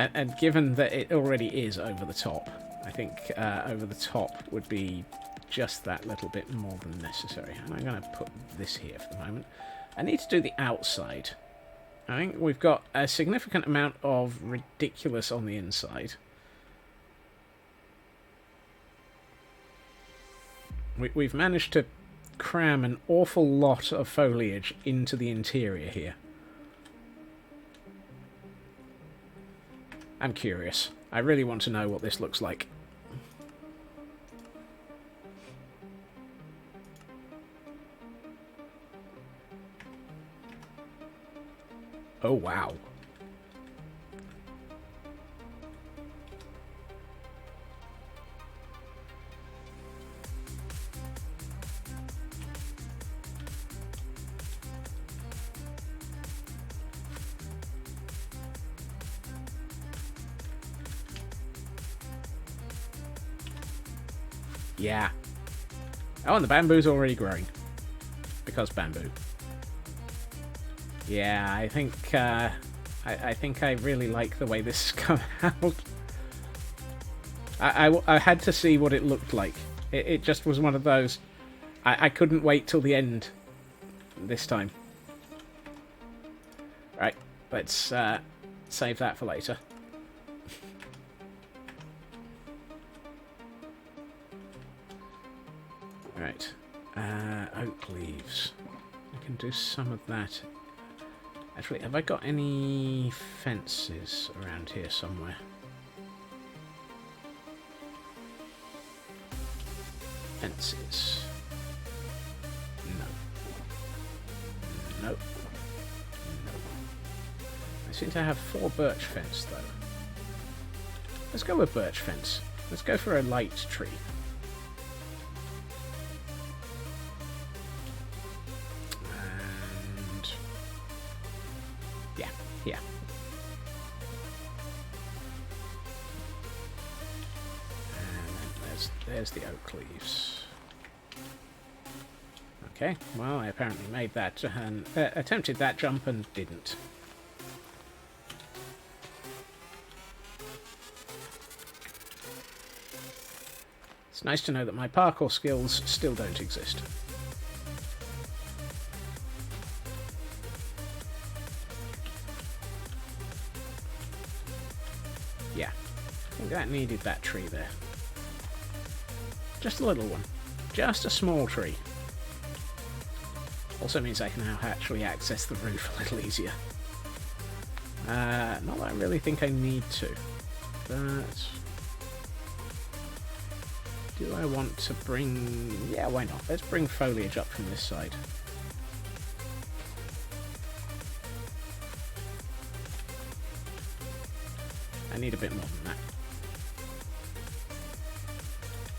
and given that it already is over the top, I think over the top would be just that little bit more than necessary. And I'm going to put this here for the moment. I need to do the outside. I think we've got a significant amount of ridiculous on the inside. We've managed to cram an awful lot of foliage into the interior here. I'm curious. I really want to know what this looks like. Oh, wow. Yeah. Oh, and the bamboo's already growing. Because bamboo. Yeah, I think I think I really like the way this has come out. I had to see what it looked like. It just was one of those. I couldn't wait till the end this time. Right, let's save that for later. Right, oak leaves. I can do some of that. Actually, have I got any fences around here somewhere? Fences. No. Nope. No. I seem to have 4 birch fence, though. Let's go with birch fence. Let's go for a light tree. Yeah. And then there's the oak leaves. Okay, well, I apparently made that and attempted that jump and didn't. It's nice to know that my parkour skills still don't exist. Yeah, I think that needed that tree there. Just a little one. Just a small tree. Also means I can now actually access the roof a little easier. Not that I really think I need to, but do I want to bring... yeah, why not? Let's bring foliage up from this side. I need a bit more than that.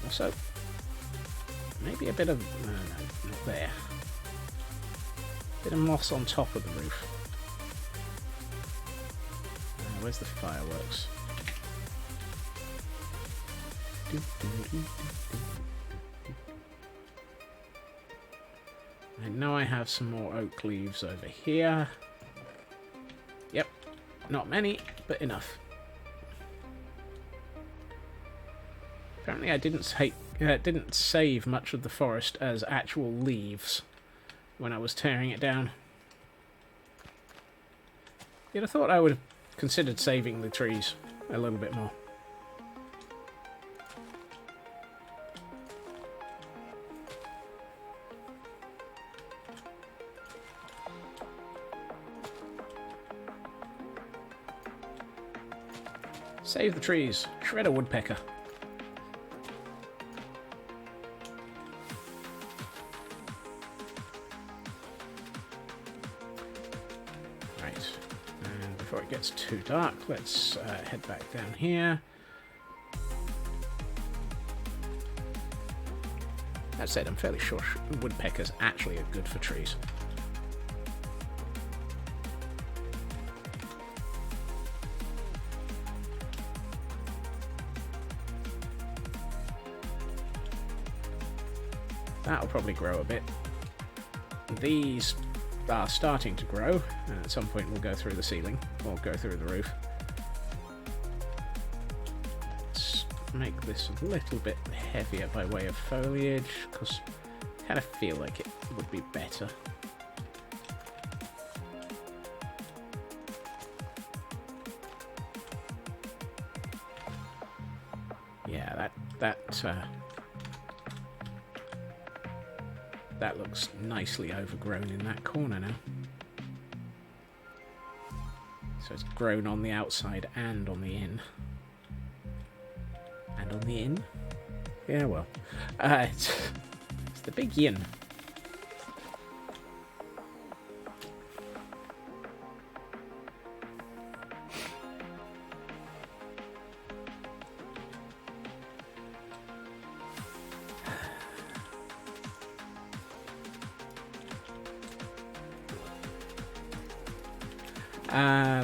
Also, maybe a bit of... no, not there. Bit of moss on top of the roof. Where's the fireworks? I know I have some more oak leaves over here. Yep, not many, but enough. Apparently I didn't save much of the forest as actual leaves when I was tearing it down. You'd have thought I would have considered saving the trees a little bit more. Save the trees. Shred a woodpecker. Right. And before it gets too dark, let's head back down here. That said, I'm fairly sure woodpeckers actually are good for trees. That'll probably grow a bit. These are starting to grow, and at some point we'll go through the ceiling, or go through the roof. Let's make this a little bit heavier by way of foliage, because I kind of feel like it would be better. Yeah, that looks nicely overgrown in that corner now. So it's grown on the outside and on the in. And on the in? Yeah, well. It's the big yin.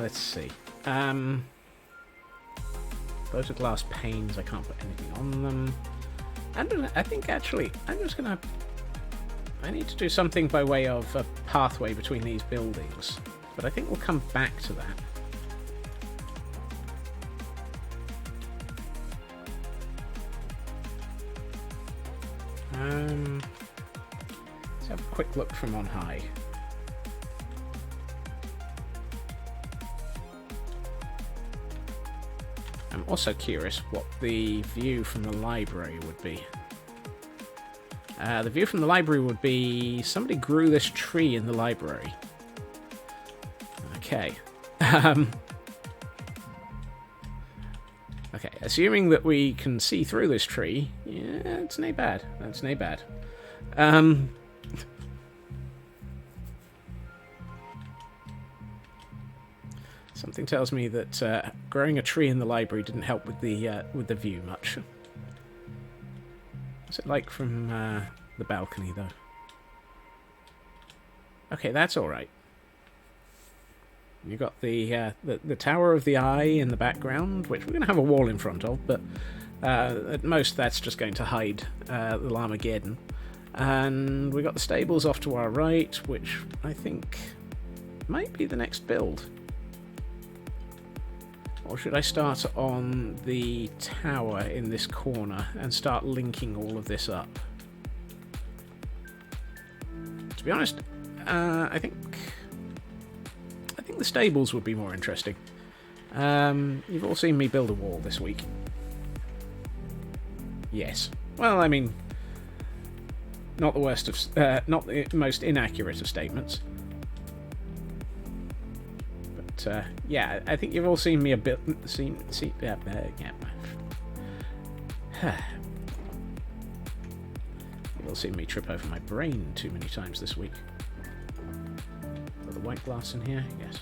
Let's see. Those are glass panes. I can't put anything on them. And I think actually, I'm just gonna... I need to do something by way of a pathway between these buildings. But I think we'll come back to that. Let's have a quick look from on high. I'm also curious what the view from the library would be. The view from the library would be... somebody grew this tree in the library. Okay. Okay, assuming that we can see through this tree, yeah, it's nae bad. That's nae bad. Something tells me that growing a tree in the library didn't help with the view much. What's it like from the balcony, though? Okay, that's all right. You've got the Tower of the Eye in the background, which we're going to have a wall in front of, but at most that's just going to hide the Llamageddon. And we've got the stables off to our right, which I think might be the next build. Or should I start on the tower in this corner and start linking all of this up? To be honest, I think the stables would be more interesting. You've all seen me build a wall this week. Yes. Well, I mean, not the worst of, not the most inaccurate of statements. But yeah, I think you've all seen me a bit. Yeah. You've all seen me trip over my brain too many times this week. Got the white glass in here, yes.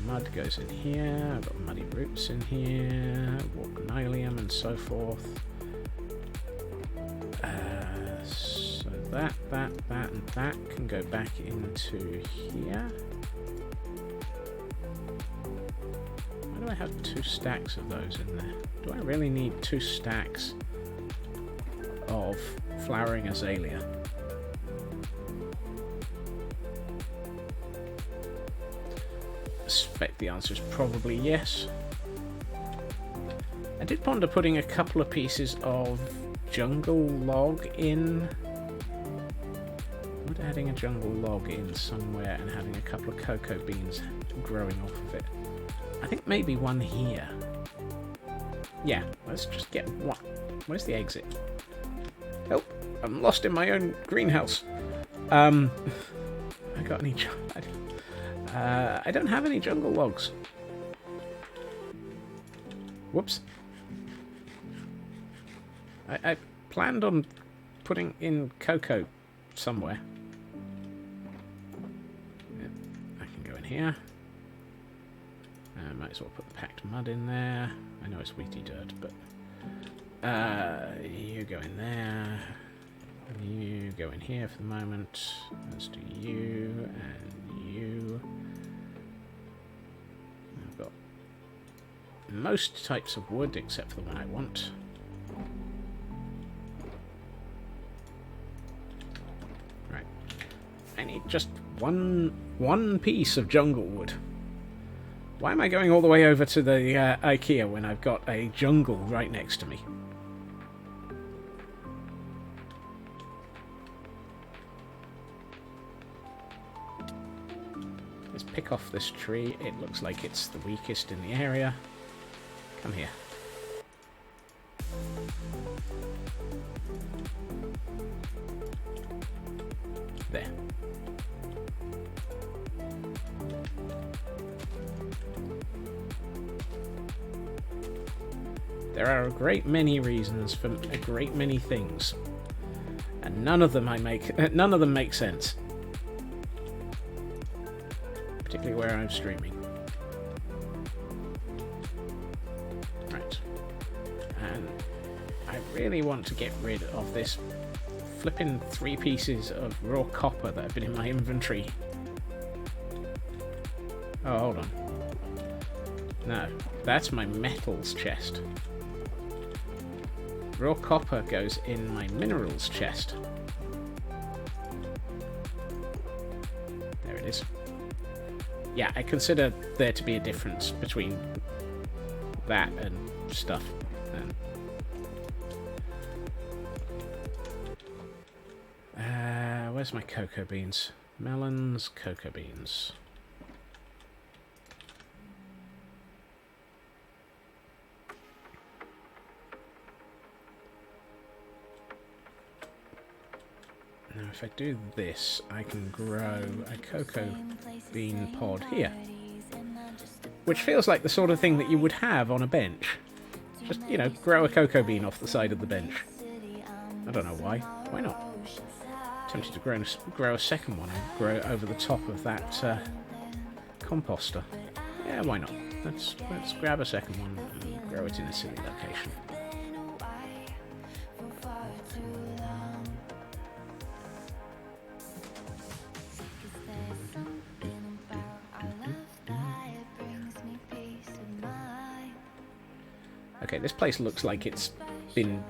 Mud goes in here. I've got muddy roots in here, walknilium and so forth. So that, and that can go back into here. Why do I have 2 stacks of those in there? Do I really need 2 stacks of flowering azalea? I suspect the answer is probably yes. I did ponder putting a couple of pieces of jungle log in. Would adding a jungle log in somewhere and having a couple of cocoa beans growing off of it. I think maybe one here. Yeah, let's just get one. Where's the exit? Help! I'm lost in my own greenhouse. I got any... I don't have any jungle logs. Whoops. I planned on putting in cocoa somewhere. Yeah, I can go in here. Might as well put the packed mud in there. I know it's wheaty dirt, but... you go in there. You go in here for the moment. Let's do you and you. I've got most types of wood except for the one I want. Right. I need just one piece of jungle wood. Why am I going all the way over to the IKEA when I've got a jungle right next to me? Let's pick off this tree. It looks like it's the weakest in the area. Come here. There. There are a great many reasons for a great many things, and none of them make sense. Particularly where I'm streaming. Right. And I really want to get rid of this flipping 3 pieces of raw copper that have been in my inventory. Oh, hold on. No, that's my metals chest. Raw copper goes in my minerals chest. There it is. Yeah, I consider there to be a difference between that and stuff. Where's my cocoa beans? Melons, cocoa beans. Now if I do this, I can grow a cocoa bean pod here. Which feels like the sort of thing that you would have on a bench. Just, you know, grow a cocoa bean off the side of the bench. I don't know why. Why not? Tempted to grow a second one and grow it over the top of that composter. Yeah, why not? Let's grab a second one and grow it in a silly location. Okay, this place looks like it's been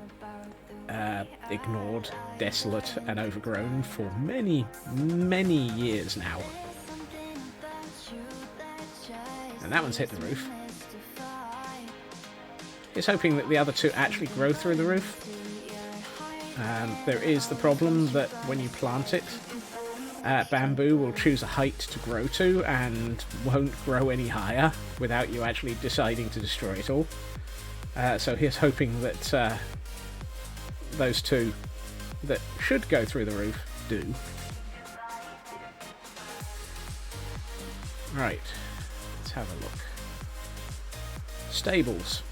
ignored, desolate, and overgrown for many, many years now. And that one's hit the roof. He's hoping that the other two actually grow through the roof. There is the problem that when you plant it, bamboo will choose a height to grow to and won't grow any higher without you actually deciding to destroy it all. So here's hoping that those two that should go through the roof do. Right, let's have a look. Stables.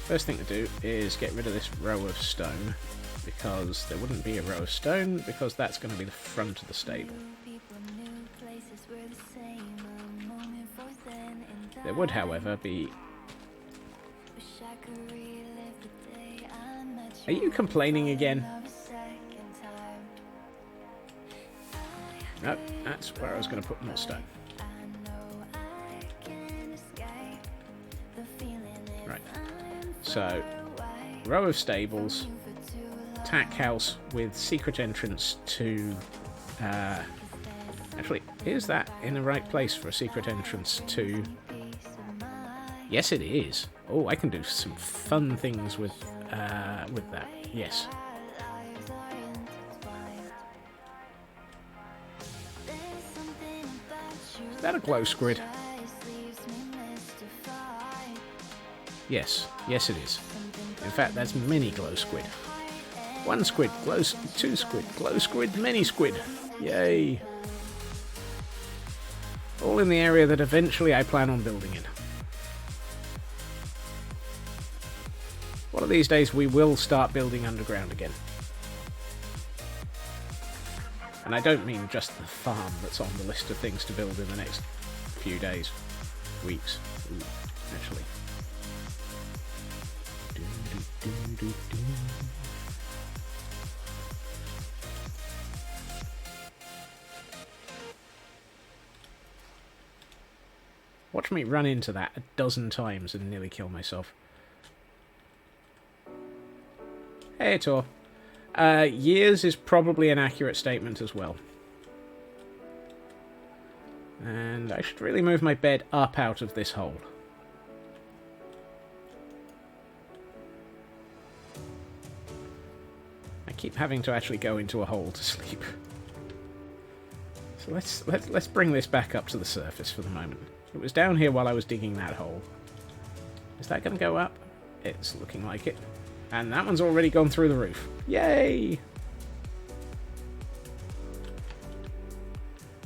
First thing to do is get rid of this row of stone, because there wouldn't be a row of stone, because that's going to be the front of the stable. There would, however, be... Are you complaining again? Nope, that's where I was going to put more stone. Right, so, row of stables, tack house with secret entrance to... actually, is that in the right place for a secret entrance to... Yes, it is. Oh, I can do some fun things with that. Yes. Is that a glow squid? Yes. Yes, it is. In fact, that's many glow squid. One squid, two squid, glow squid, many squid. Yay. All in the area that eventually I plan on building in. One of these days we will start building underground again. And I don't mean just the farm that's on the list of things to build in the next few days, weeks, actually. Watch me run into that a dozen times and nearly kill myself. Hey, Tor. Years is probably an accurate statement as well. And I should really move my bed up out of this hole. I keep having to actually go into a hole to sleep. So let's bring this back up to the surface for the moment. It was down here while I was digging that hole. Is that going to go up? It's looking like it. And that one's already gone through the roof. Yay!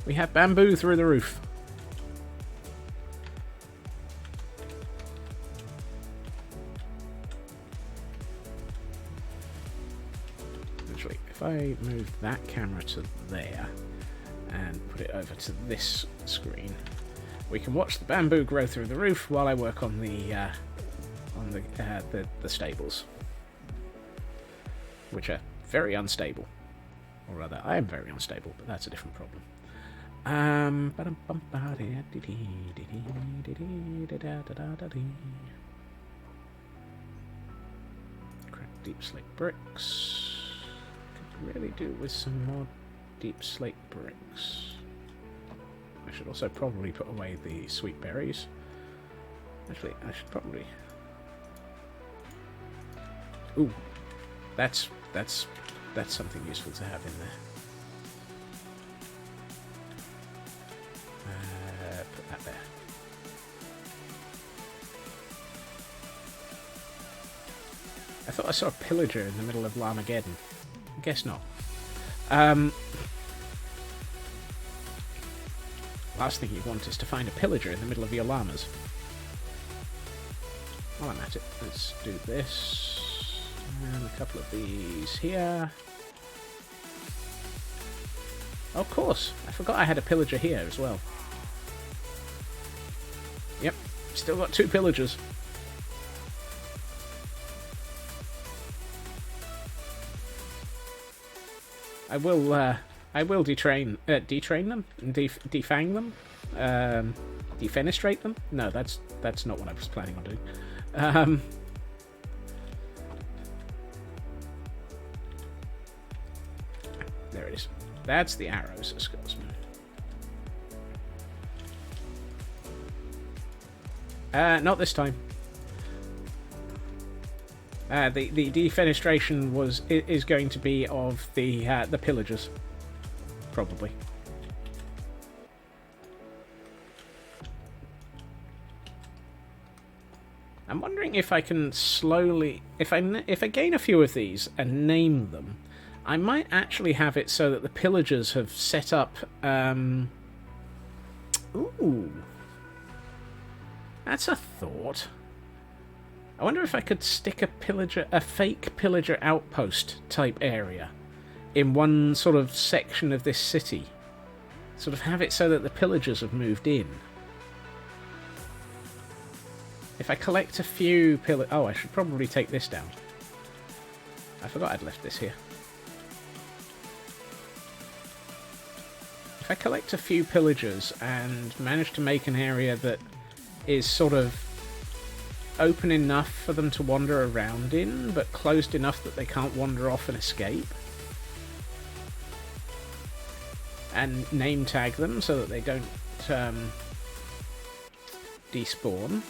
We have bamboo through the roof. Actually, if I move that camera to there and put it over to this screen, we can watch the bamboo grow through the roof while I work on the stables, which are very unstable. Or rather, I am very unstable, but that's a different problem. Crack deep slate bricks. Could really do with some more deep slate bricks. I should also probably put away the sweet berries. Actually, I should probably... Ooh, that's something useful to have in there. Put that there. I thought I saw a pillager in the middle of Llamageddon. I guess not. Last thing you want is to find a pillager in the middle of your llamas. While I'm at it, let's do this. And a couple of these here. Oh, of course, I forgot I had a pillager here as well. Yep, still got 2 pillagers. I will detrain them, defang them, defenestrate them. No, that's not what I was planning on doing. There it is. That's the arrows, Scotsman. Not this time. The defenestration is going to be of the pillagers, probably. wondering if I can slowly... If I gain a few of these and name them, I might actually have it so that the pillagers have set up... Ooh. That's a thought. I wonder if I could stick a fake pillager outpost type area in one sort of section of this city. Sort of have it so that the pillagers have moved in. If I collect a few Oh, I should probably take this down. I forgot I'd left this here. If I collect a few pillagers and manage to make an area that is sort of open enough for them to wander around in, but closed enough that they can't wander off and escape, and name tag them so that they don't despawn,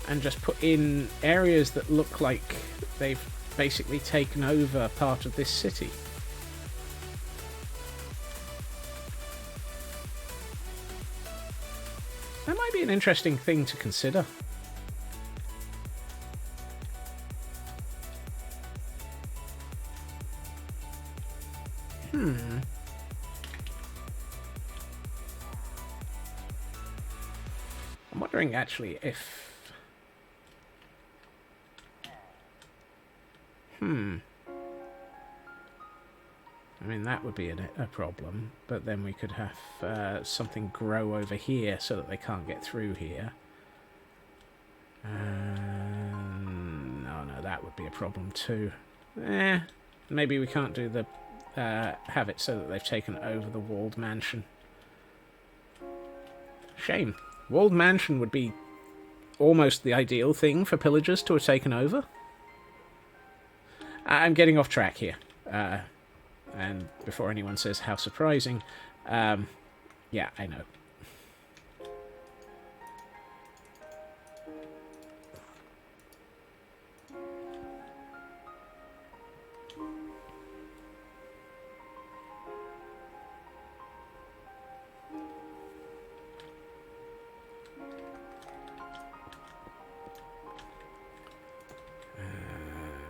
and just put in areas that look like they've basically taken over part of this city. That might be an interesting thing to consider. I'm wondering actually if... I mean, that would be a problem, but then we could have something grow over here so that they can't get through here. No, that would be a problem too. Maybe we can't do the... have it so that they've taken over the walled mansion. Shame. Walled mansion would be almost the ideal thing for pillagers to have taken over. I'm getting off track here. And before anyone says how surprising, yeah, I know.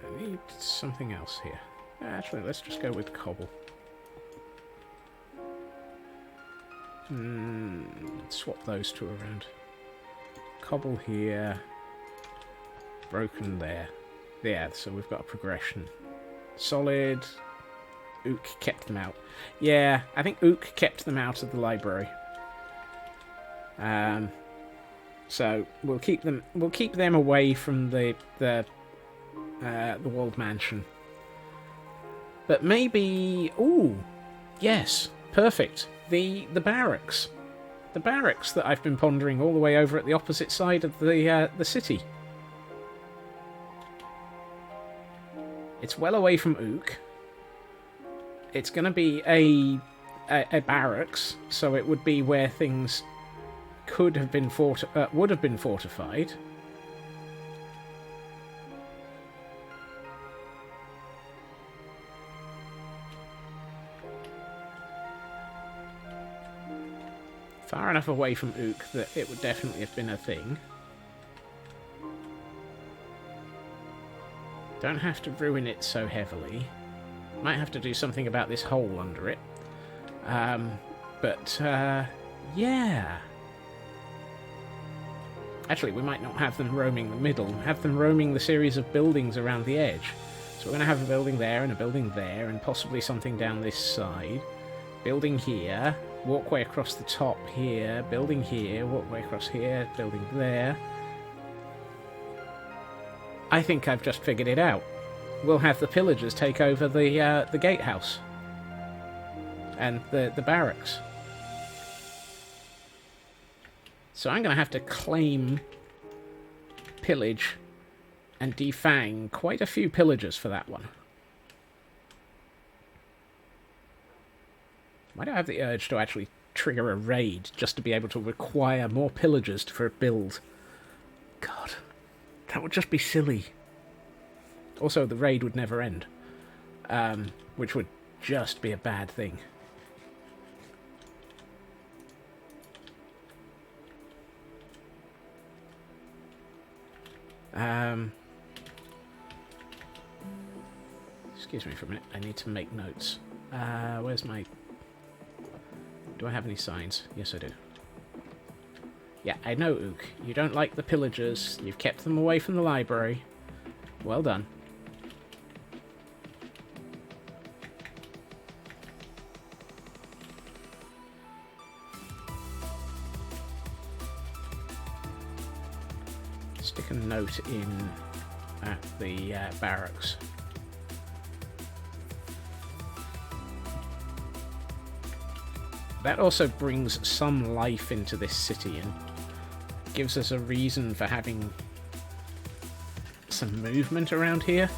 I need something else here. Actually, let's just go with cobble. Swap those two around. Cobble here. Broken there. Yeah, so we've got a progression. Solid. Ook kept them out. Yeah, I think Ook kept them out of the library. So we'll keep them away from the walled mansion. But maybe... Ooh! Yes, perfect. The barracks. The barracks that I've been pondering all the way over at the opposite side of the city. It's well away from Ook. It's going to be a barracks, so it would be where things could have been would have been fortified. Far enough away from Ook that it would definitely have been a thing. Don't have to ruin it so heavily. Might have to do something about this hole under it. Yeah. Actually, we might not have them roaming the middle. Have them roaming the series of buildings around the edge. So we're going to have a building there and a building there and possibly something down this side. Building here. Walkway across the top here. Building here. Walkway across here. Building there. I think I've just figured it out. We'll have the pillagers take over the gatehouse. And the barracks. So I'm going to have to claim, pillage, and defang quite a few pillagers for that one. Why do I have the urge to actually trigger a raid just to be able to require more pillagers for a build? God, that would just be silly. Also, the raid would never end, which would just be a bad thing. Excuse me for a minute. I need to make notes. Where's my... Do I have any signs? Yes, I do. Yeah, I know, Ook. You don't like the pillagers. You've kept them away from the library. Well done. Stick a note in at the barracks. That also brings some life into this city and gives us a reason for having some movement around here.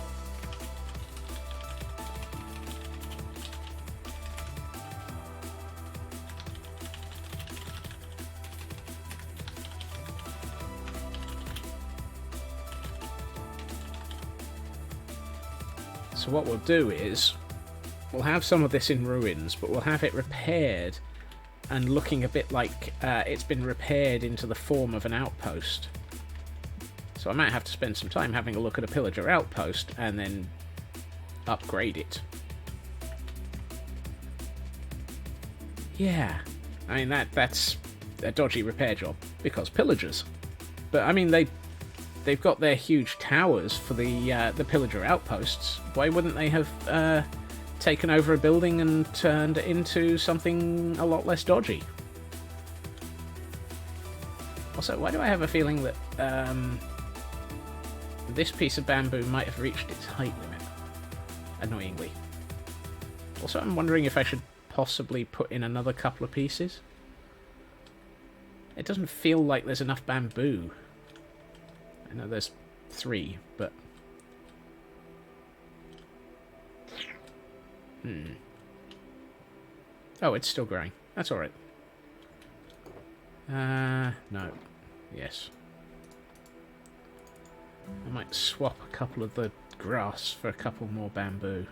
So what we'll do is, we'll have some of this in ruins, but we'll have it repaired and looking a bit like it's been repaired into the form of an outpost. So I might have to spend some time having a look at a pillager outpost and then upgrade it. Yeah, I mean that's a dodgy repair job because pillagers. But I mean they've got their huge towers for the pillager outposts. Why wouldn't they have taken over a building and turned it into something a lot less dodgy? Also, why do I have a feeling that this piece of bamboo might have reached its height limit? Annoyingly. Also, I'm wondering if I should possibly put in another couple of pieces. It doesn't feel like there's enough bamboo. I know there's 3, but... Oh, it's still growing. That's alright. No. Yes. I might swap a couple of the grass for a couple more bamboo.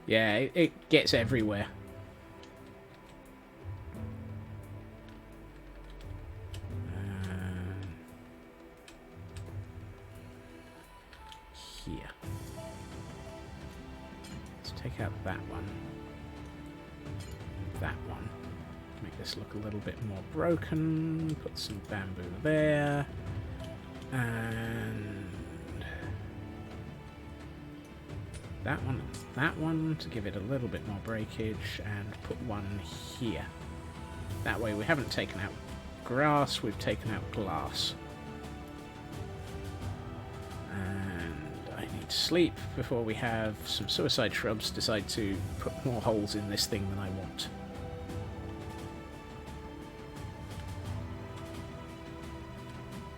Yeah, it gets everywhere. Here. Let's take out that one. That one. Make this look a little bit more broken. Put some bamboo there. And that one to give it a little bit more breakage, and put one here. That way we haven't taken out grass, we've taken out glass. And I need to sleep before we have some suicide shrubs decide to put more holes in this thing than I want.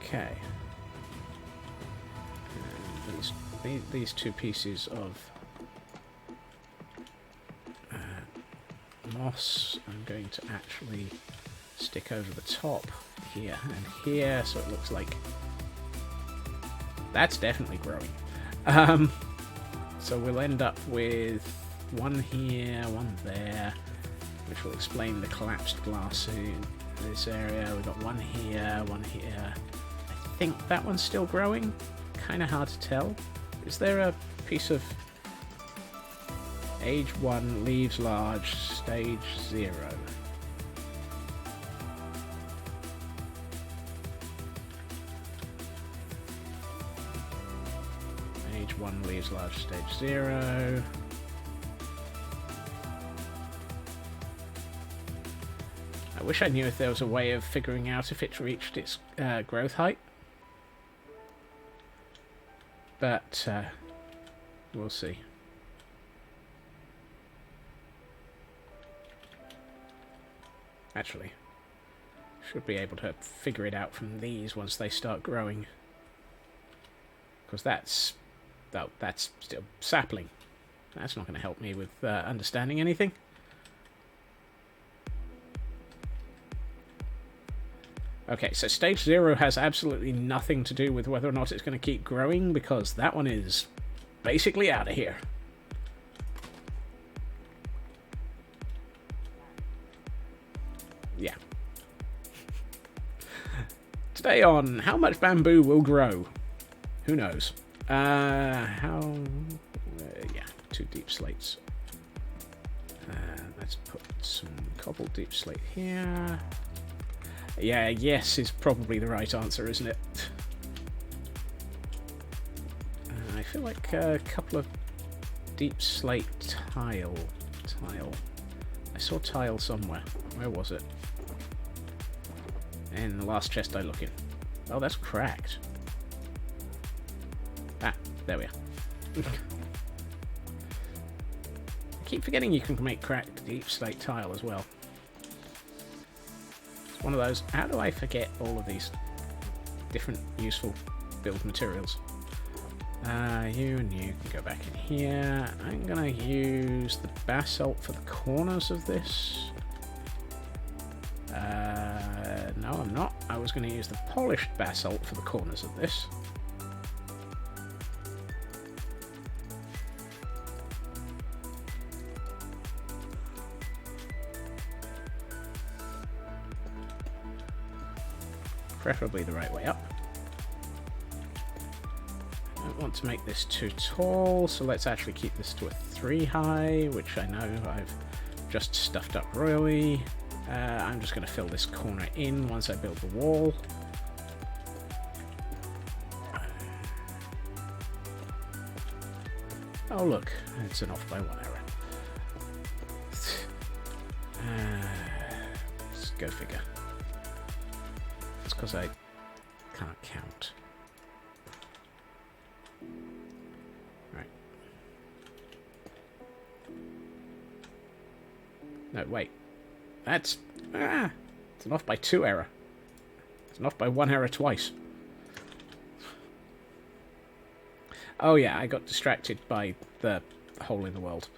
Okay. And these 2 pieces of moss I'm going to actually stick over the top here and here, so it looks like that's definitely growing. So we'll end up with one here, one there, which will explain the collapsed glass in this area. We've got one here, one here. I think that one's still growing. Kind of hard to tell. Is there a piece of age 1, leaves large, stage 0? Age 1, leaves large, stage 0. I wish I knew if there was a way of figuring out if it's reached its growth height. But we'll see. Actually, should be able to figure it out from these once they start growing. Because that's still sapling. That's not going to help me with understanding anything. Okay, so stage 0 has absolutely nothing to do with whether or not it's going to keep growing, because that one is basically out of here. Yeah. Stay on. How much bamboo will grow? Who knows? Yeah, 2 deep slates. Let's put some cobble deep slate here. Yeah, yes is probably the right answer, isn't it? I feel like a couple of deep slate tile. I saw tile somewhere. Where was it? In the last chest I look in. Oh, that's cracked. Ah, there we are. I keep forgetting you can make cracked deep slate tile as well. It's one of those, how do I forget all of these different useful build materials? You and you can go back in here. I'm gonna use the basalt for the corners of this. No, I'm not. I was going to use the polished basalt for the corners of this. Preferably the right way up. I don't want to make this too tall, so let's actually keep this to a 3 high, which I know I've just stuffed up royally. I'm just going to fill this corner in once I build the wall. Oh look, it's an off by 1 error. Let's go figure. It's because I can't count. Right. No, wait. That's... it's an off by 2 error. It's an off by 1 error twice. Oh yeah, I got distracted by the hole in the world.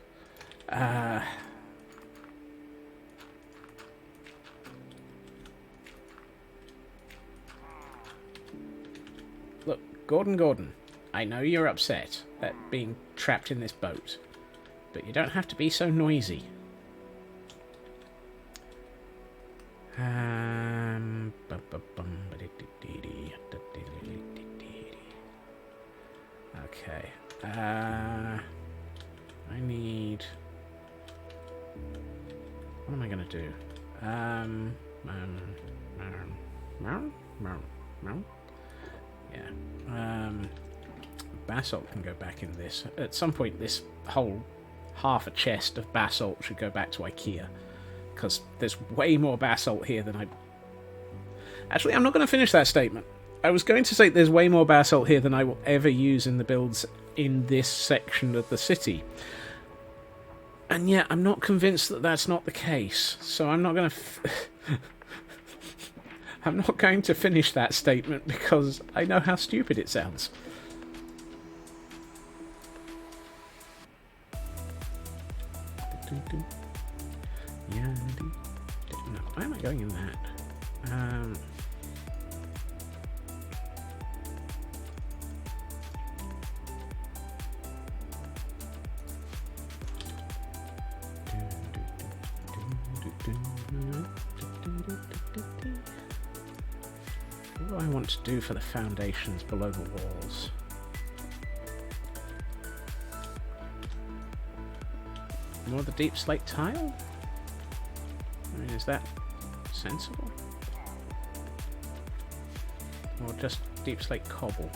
Look, Gordon, I know you're upset at being trapped in this boat, but you don't have to be so noisy. Okay. I need... what am I going to do? Yeah. Basalt can go back in this. At some point, this whole half a chest of basalt should go back to IKEA. Because there's way more basalt here than I... Actually, I'm not going to finish that statement. I was going to say there's way more basalt here than I will ever use in the builds in this section of the city. And yet, I'm not convinced that that's not the case. So I'm not going to... I'm not going to finish that statement because I know how stupid it sounds. Yeah, no, why am I going in that? What do I want to do for the foundations below the walls? More of the deep slate tile? I mean, is that sensible? Or just deep slate cobble?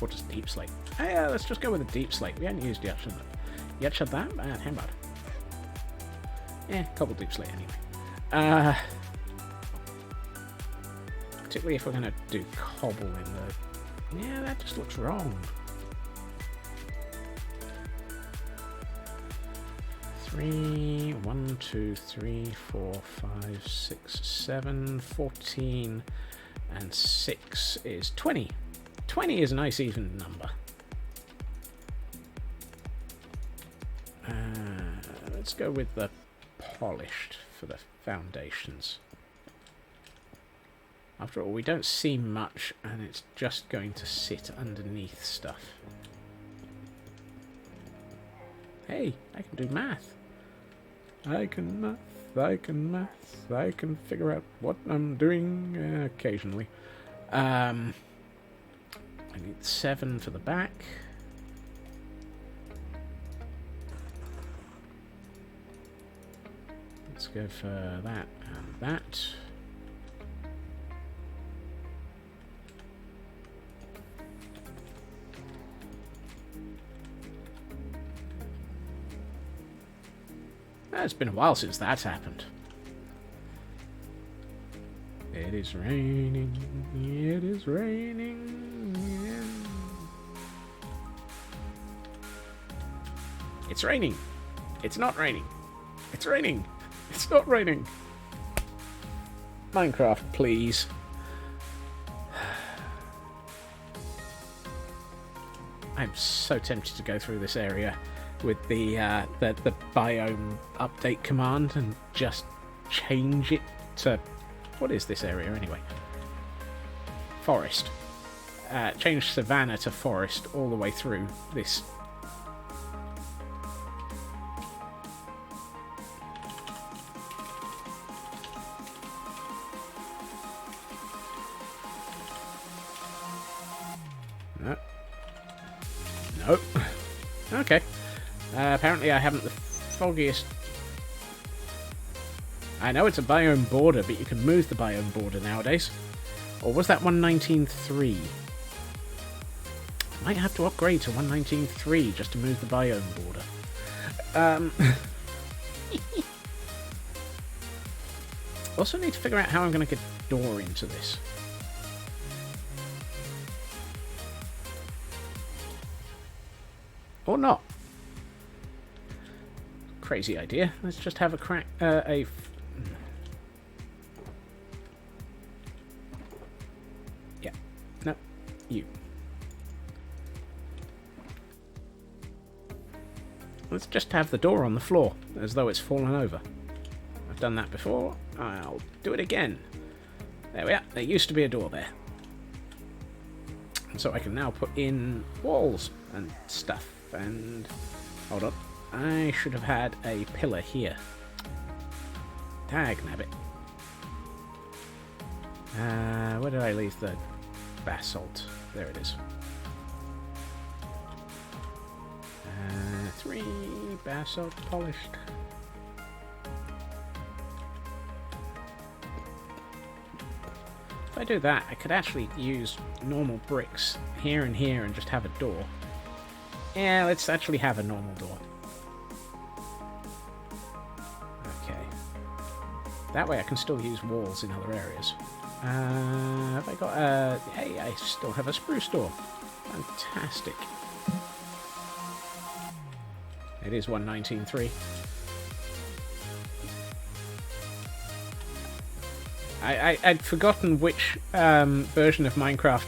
Or just deep slate? Yeah, let's just go with a deep slate. We haven't used yet that? How about it? Cobble deep slate anyway. Particularly if we're going to do cobble in the... yeah, that just looks wrong. 3, 1, 2, 3, 4, 5, 6, 7, 14, and 6 is 20. 20 is a nice even number. Let's go with the polished for the foundations. After all, we don't see much, and it's just going to sit underneath stuff. Hey, I can do math. I can math. I can figure out what I'm doing occasionally. I need 7 for the back. Let's go for that and that. It's been a while since that's happened. It is raining. It is raining. Yeah. It's raining. It's not raining. It's raining. It's not raining. Minecraft, please. I'm so tempted to go through this area with the biome update command and just change it to... What is this area anyway? Forest. Change savanna to forest all the way through this. No. Nope. Okay. Apparently I haven't the foggiest... I know it's a biome border, but you can move the biome border nowadays. Or was that 119.3? I might have to upgrade to 119.3 just to move the biome border. Also need to figure out how I'm going to get a door into this. Or not. Crazy idea. Let's just have a crack. Yeah. No. You. Let's just have the door on the floor, as though it's fallen over. I've done that before. I'll do it again. There we are. There used to be a door there. And so I can now put in walls and stuff. And hold on. I should have had a pillar here. Tag nabbit. Where did I leave the basalt? There it is. 3 basalt polished. If I do that, I could actually use normal bricks here and here and just have a door. Yeah, let's actually have a normal door. Okay. That way I can still use walls in other areas. Have I got a... Hey, I still have a spruce door. Fantastic. It is 119.3. I'd forgotten which version of Minecraft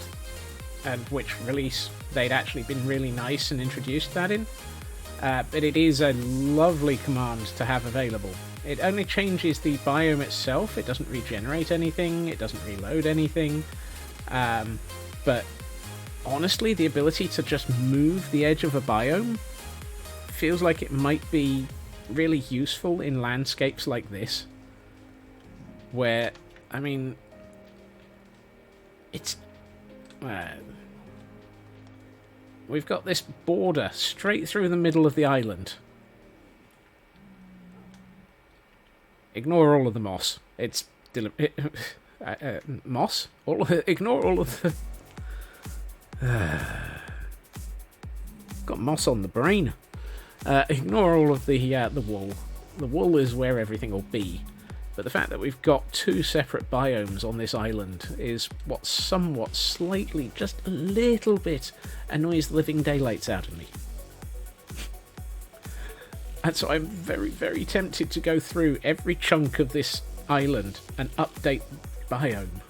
and which release they'd actually been really nice and introduced that in. But it is a lovely command to have available. It only changes the biome itself. It doesn't regenerate anything. It doesn't reload anything. But honestly, the ability to just move the edge of a biome feels like it might be really useful in landscapes like this. Where, I mean, it's... we've got this border straight through the middle of the island. Ignore all of the moss. It's... moss? Ignore all of the... got moss on the brain. Ignore all of the wool. The wool is where everything will be. But the fact that we've got 2 separate biomes on this island is what somewhat, slightly, just a little bit annoys the living daylights out of me. And so I'm very, very tempted to go through every chunk of this island and update biome.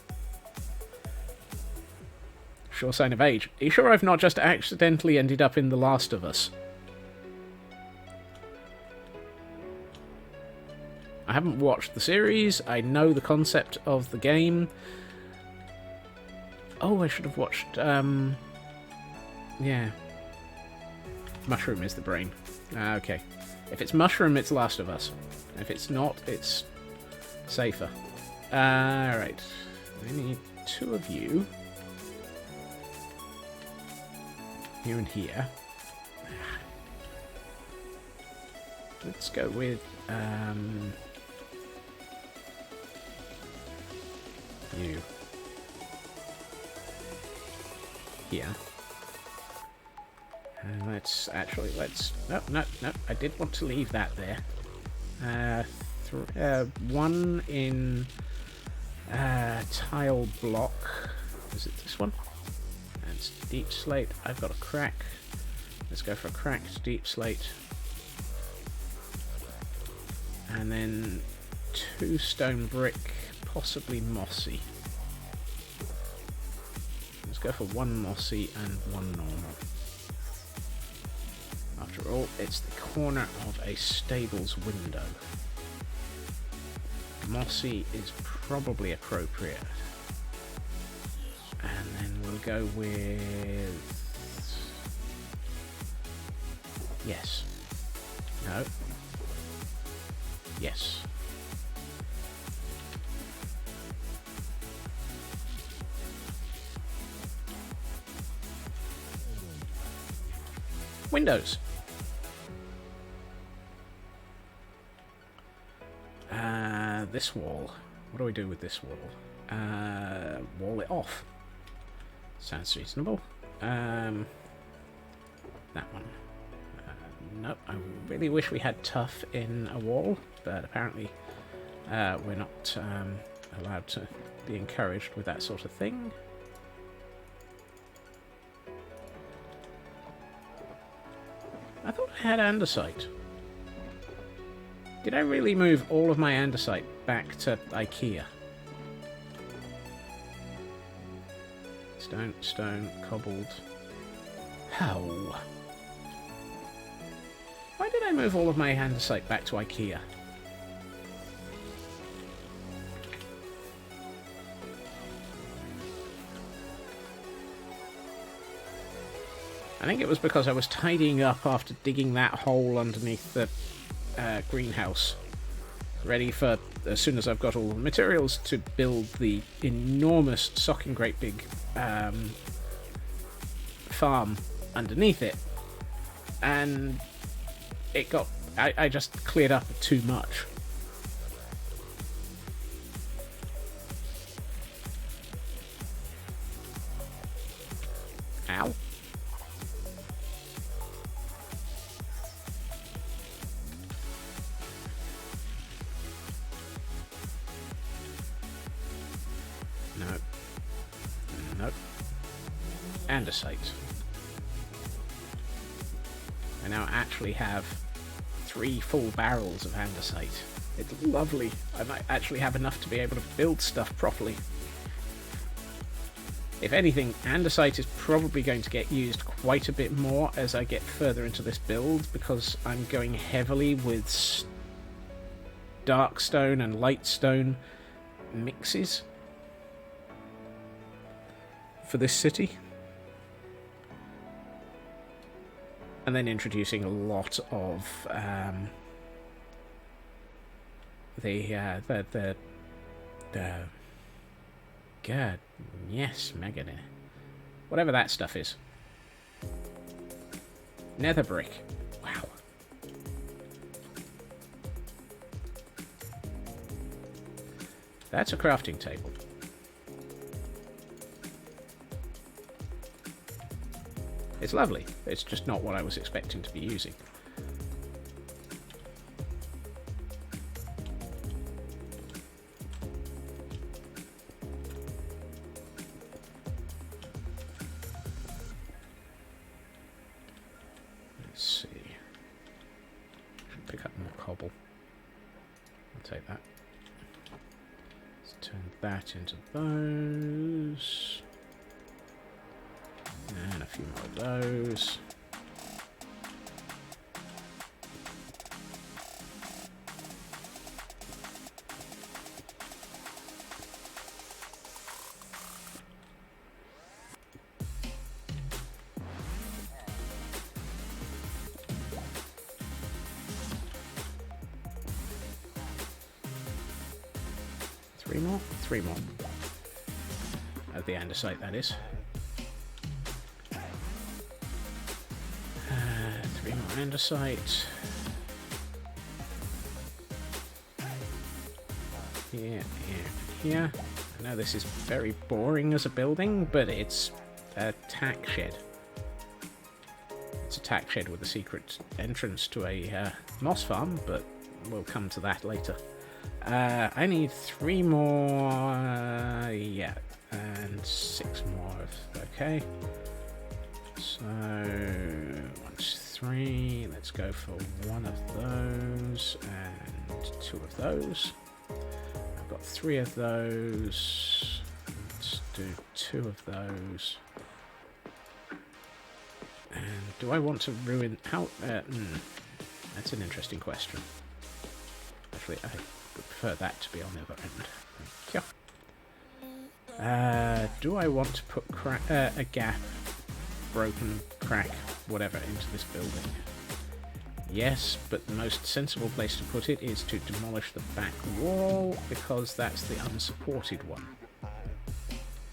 Sure sign of age. Are you sure I've not just accidentally ended up in The Last of Us? I haven't watched the series. I know the concept of the game. Oh, I should have watched... yeah. Mushroom is the brain. Okay. If it's Mushroom, it's Last of Us. If it's not, it's safer. Alright. I need 2 of you. You and here. Let's go with you here. And let's no, I did want to leave that there. One in tile block. Is it this one? That's deep slate. I've got a crack. Let's go for a cracked deep slate. And then 2 stone brick, possibly mossy. Let's go for 1 mossy and 1 normal. After all, it's the corner of a stable's window. Mossy is probably appropriate. And then we'll go with... Yes. No. Yes. Windows. This wall. What do we do with this wall? Wall it off. Sounds reasonable. That one. Nope. I really wish we had tough in a wall, but apparently we're not allowed to be encouraged with that sort of thing. I thought I had andesite. Did I really move all of my andesite back to IKEA? Stone, cobbled. How? Why did I move all of my andesite back to IKEA? I think it was because I was tidying up after digging that hole underneath the greenhouse, ready for as soon as I've got all the materials to build the enormous socking great big farm underneath it, and it got I just cleared up too much. Ow. Nope. Andesite. I now actually have 3 full barrels of andesite. It's lovely. I might actually have enough to be able to build stuff properly. If anything, andesite is probably going to get used quite a bit more as I get further into this build, because I'm going heavily with dark stone and light stone mixes for this city, and then introducing a lot of the God, yes, Megadeth, whatever that stuff is, nether brick. Wow. That's a crafting table. It's lovely. It's just not what I was expecting to be using. Let's see. Should pick up more cobble. I'll take that. Let's turn that into those. And a few more of those. Three more. Of the andesite, that is. andesite. Here, here, here. I know this is very boring as a building, but it's a tack shed. It's a tack shed with a secret entrance to a moss farm, but we'll come to that later. I need 3 more, yeah, and 6 more. Okay. So 1, 2, 3. Let's go for 1 of those and 2 of those. I've got 3 of those. Let's do 2 of those. And do I want to ruin how? That's an interesting question. Actually, I would prefer that to be on the other end. Thank you. Do I want to put a gap, broken, crack, whatever, into this building? Yes, but the most sensible place to put it is to demolish the back wall, because that's the unsupported one.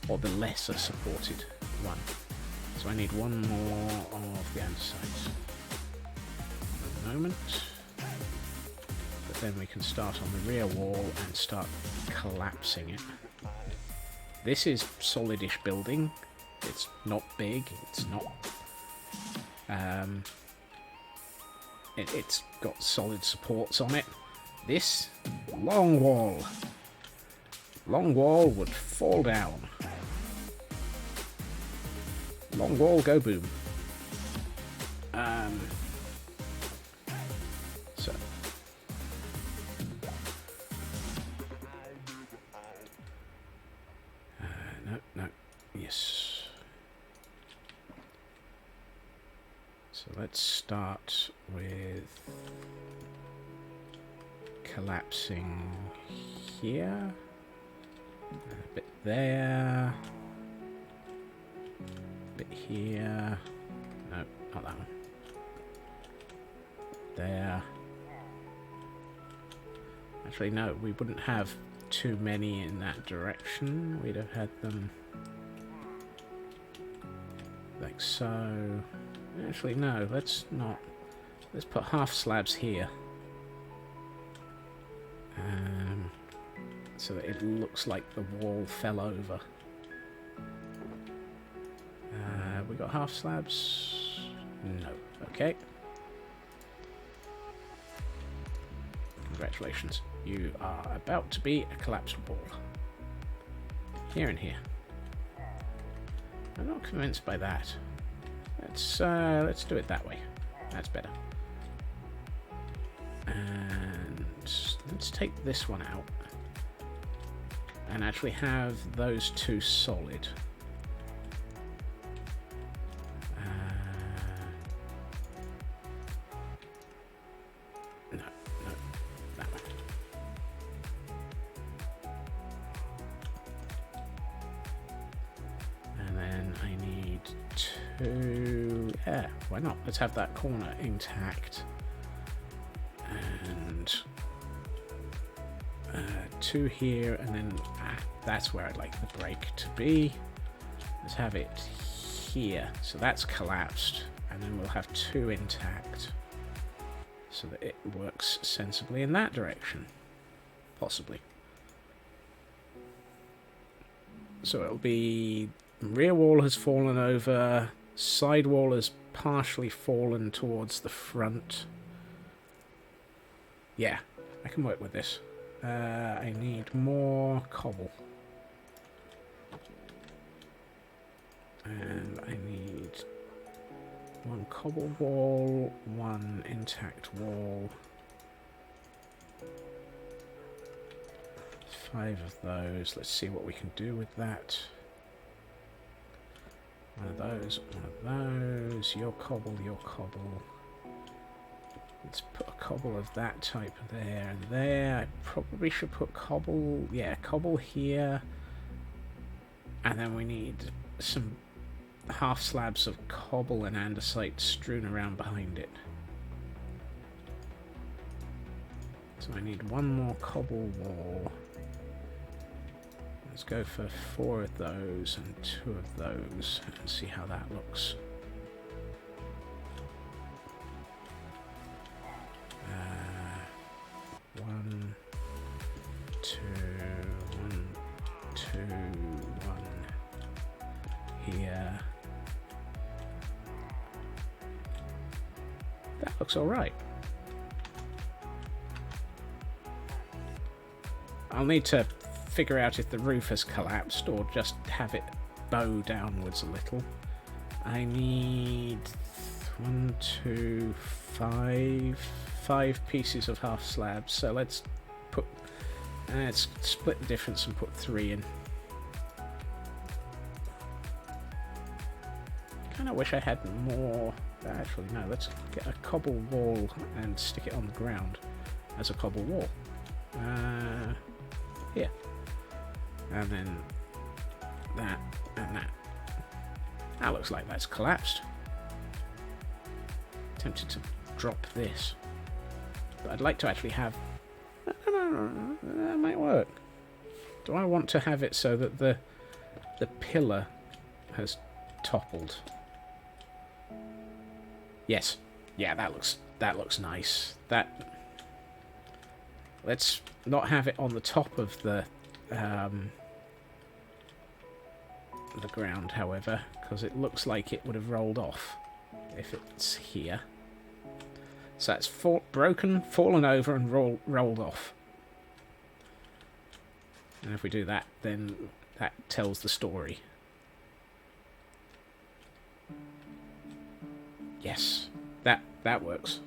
Or the lesser supported one. So I need 1 more of the andesite. For the moment. But then we can start on the rear wall and start collapsing it. This is solidish building. It's not big. It's not... it's got solid supports on it. This long wall. Long wall would fall down. Long wall, go boom. So. No. Yes. So let's start with collapsing here. A bit there. Bit here. No, not that one. There. Actually, no, we wouldn't have too many in that direction. We'd have had them like so. Actually, no, let's not. Let's put half slabs here. So that it looks like the wall fell over. We got half slabs? No. Okay. Congratulations. You are about to be a collapsed wall. Here and here. I'm not convinced by that. Let's do it that way. That's better. And let's take this one out. And actually have those 2 solid. Yeah, why not? Let's have that corner intact. And 2 here, and then that's where I'd like the break to be. Let's have it here. So that's collapsed, and then we'll have 2 intact. So that it works sensibly in that direction. Possibly. So it'll be... rear wall has fallen over... side wall has partially fallen towards the front. Yeah, I can work with this. I need more cobble. And I need 1 cobble wall, 1 intact wall. 5 of those. Let's see what we can do with that. 1 of those, 1 of those, your cobble, your cobble. Let's put a cobble of that type there and there. I probably should put cobble, yeah, cobble here. And then we need some half slabs of cobble and andesite strewn around behind it. So I need 1 more cobble wall. Let's go for 4 of those and 2 of those and see how that looks. here. That looks alright. I'll need to figure out if the roof has collapsed or just have it bow downwards a little. I need 1, 2, 5 pieces of half slabs, so let's split the difference and put 3 in. Kind of wish I had more. Actually, no, let's get a cobble wall and stick it on the ground as a cobble wall. Here. And then that and that. That looks like that's collapsed. Tempted to drop this. But I'd like to actually have... No, that might work. Do I want to have it so that the pillar has toppled? Yes. Yeah, that looks nice. Let's not have it on the top of the ground, however, because it looks like it would have rolled off if it's here. So that's broken, fallen over, and rolled off. And if we do that, then that tells the story. Yes, that works.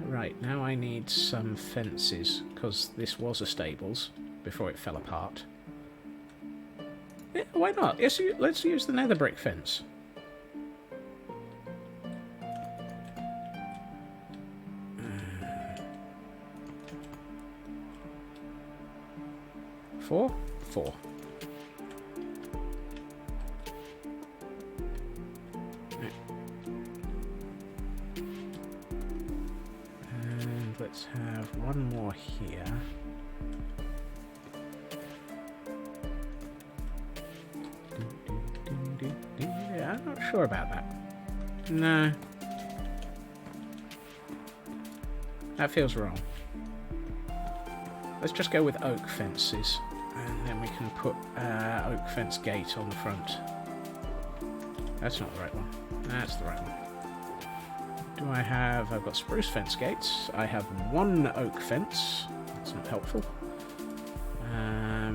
Right, now I need some fences, because this was a stables before it fell apart. Yeah, why not? Let's use the nether brick fence. Four? 4. And let's have one more here. Yeah, I'm not sure about that. No. That feels wrong. Let's just go with oak fences, and then we can put oak fence gate on the front. That's not the right one. That's the right one. Do I have... I've got spruce fence gates. I have 1 oak fence. That's not helpful. I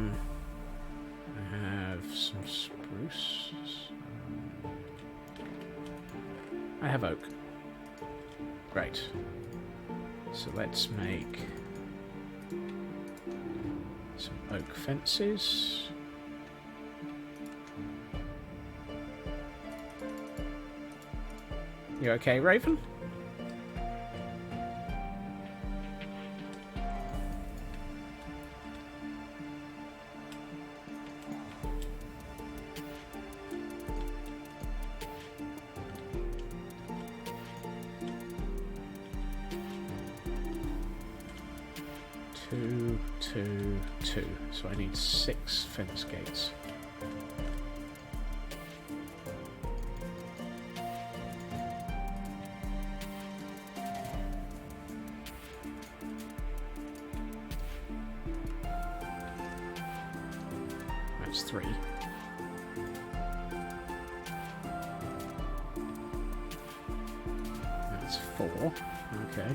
have some spruce. I have oak. Great. So let's make some oak fences. You okay, Raven? Two. So I need 6 fence gates. That's 3. That's 4. Okay.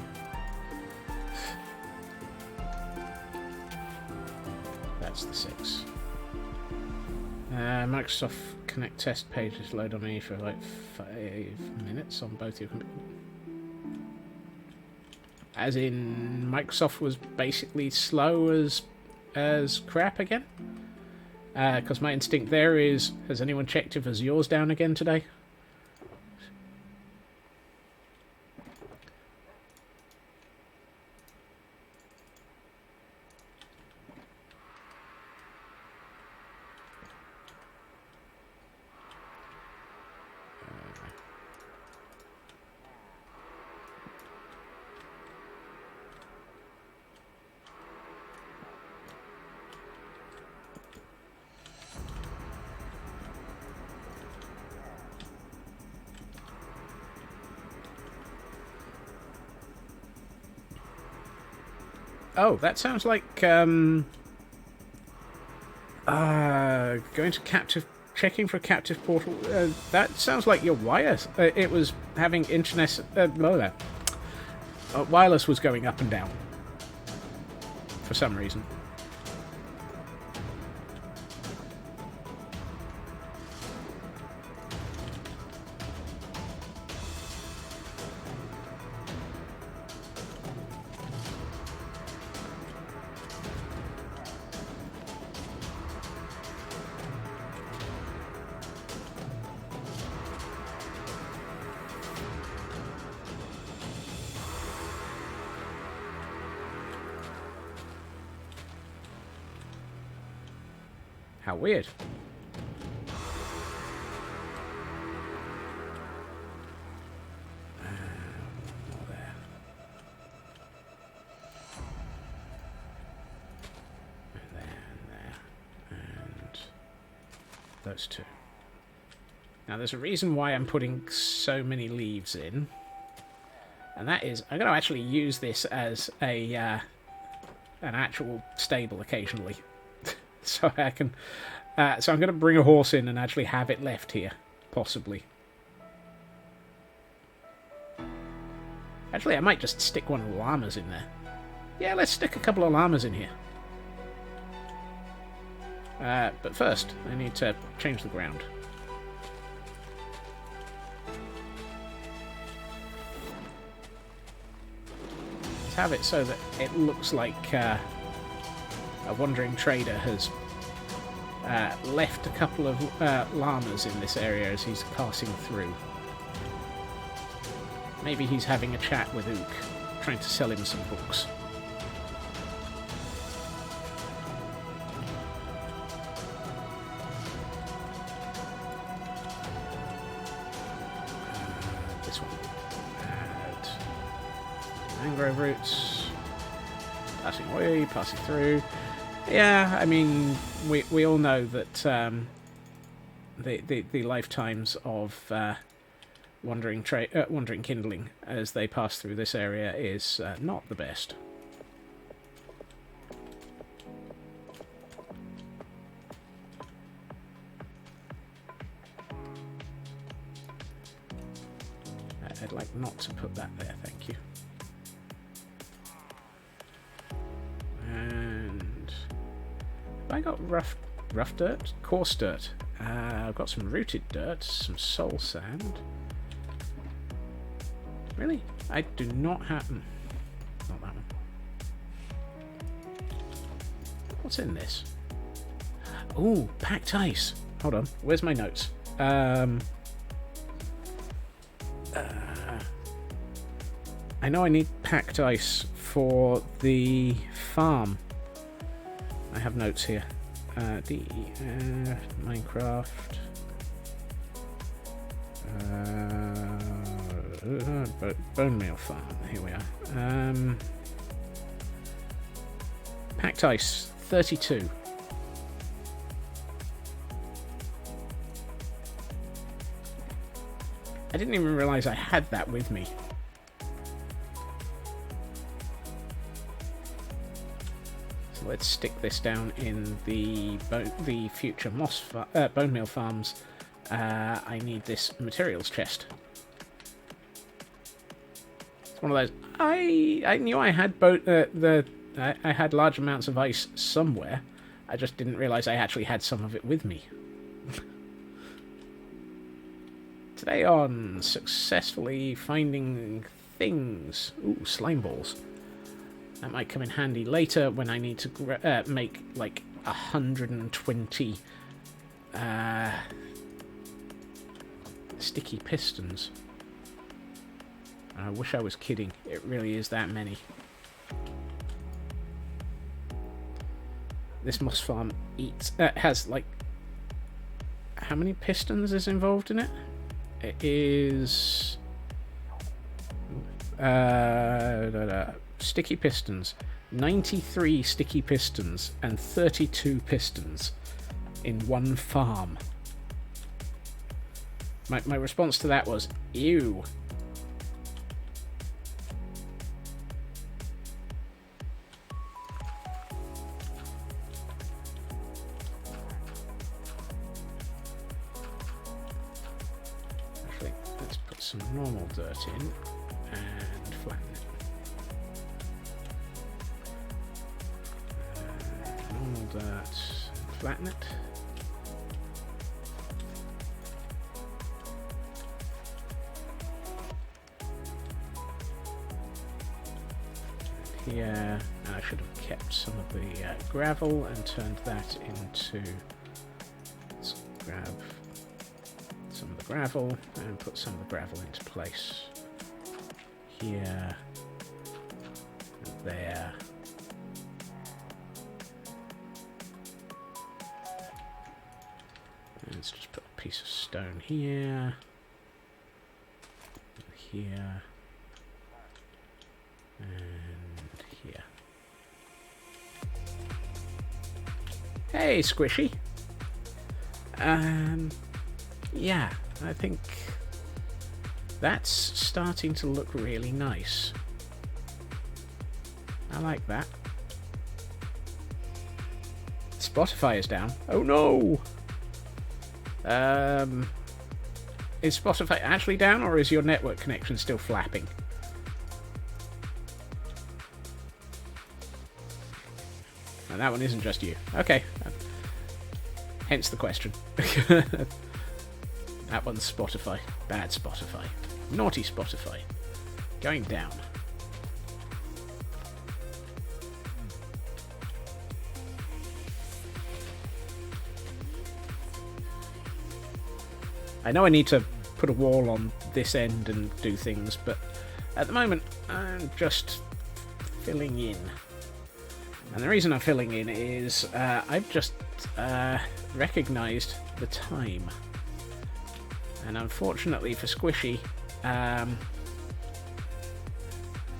That's the 6. Microsoft Connect test pages load on me for like 5 minutes on both your computers. As in, Microsoft was basically slow as crap again? Because my instinct there is, has anyone checked if Azure's down again today? Oh, that sounds like going to captive, checking for a captive portal. That sounds like your wires. It was having internet. Wireless was going up and down for some reason. How weird. More there. And there, and there. And those two. Now there's a reason why I'm putting so many leaves in. And that is, I'm going to actually use this as a an actual stable occasionally. So I can, so I'm going to bring a horse in and actually have it left here, possibly. Actually, I might just stick one of the llamas in there. Yeah, let's stick a couple of llamas in here. But first, I need to change the ground. Let's have it so that it looks like a wandering trader has left a couple of llamas in this area as he's passing through. Maybe he's having a chat with Ook, trying to sell him some books. This one. Add mangrove roots. Passing away, passing through. Yeah, I mean, we all know that the lifetimes of wandering kindling as they pass through this area is not the best. I'd like not to put that there, thank you. And have I got rough dirt? Coarse dirt. I've got some rooted dirt, some soul sand. Really? I do not have... Not that one. What's in this? Ooh, packed ice. Hold on. Where's my notes? I know I need packed ice for the farm. I have notes here. Minecraft. Bone meal farm. Here we are. Packed ice 32. I didn't even realize I had that with me. So let's stick this down in the future bone meal farms. I need this materials chest. It's one of those. I knew I had I had large amounts of ice somewhere. I just didn't realize I actually had some of it with me. Today on successfully finding things. Ooh, slime balls. That might come in handy later when I need to make like 120 sticky pistons. I wish I was kidding. It really is that many. This moss farm has like... How many pistons is involved in it? It is... sticky pistons. 93 sticky pistons and 32 pistons in one farm. My response to that was, ew. some normal dirt in and flatten it. Normal dirt, flatten it. Here, I should have kept some of the gravel and turned that into. Let's grab some of the gravel and put some of the gravel into place. Here, and there. Let's just put a piece of stone here, and here, and here. Hey, Squishy. Yeah, I think that's starting to look really nice. I like that. Spotify is down. Oh no! Is Spotify actually down, or is your network connection still flapping? And that one isn't just you. Okay. Hence the question. That one's Spotify. Bad Spotify. Naughty Spotify. Going down. I know I need to put a wall on this end and do things, but at the moment I'm just filling in. And the reason I'm filling in is I've just recognised the time. And unfortunately for Squishy,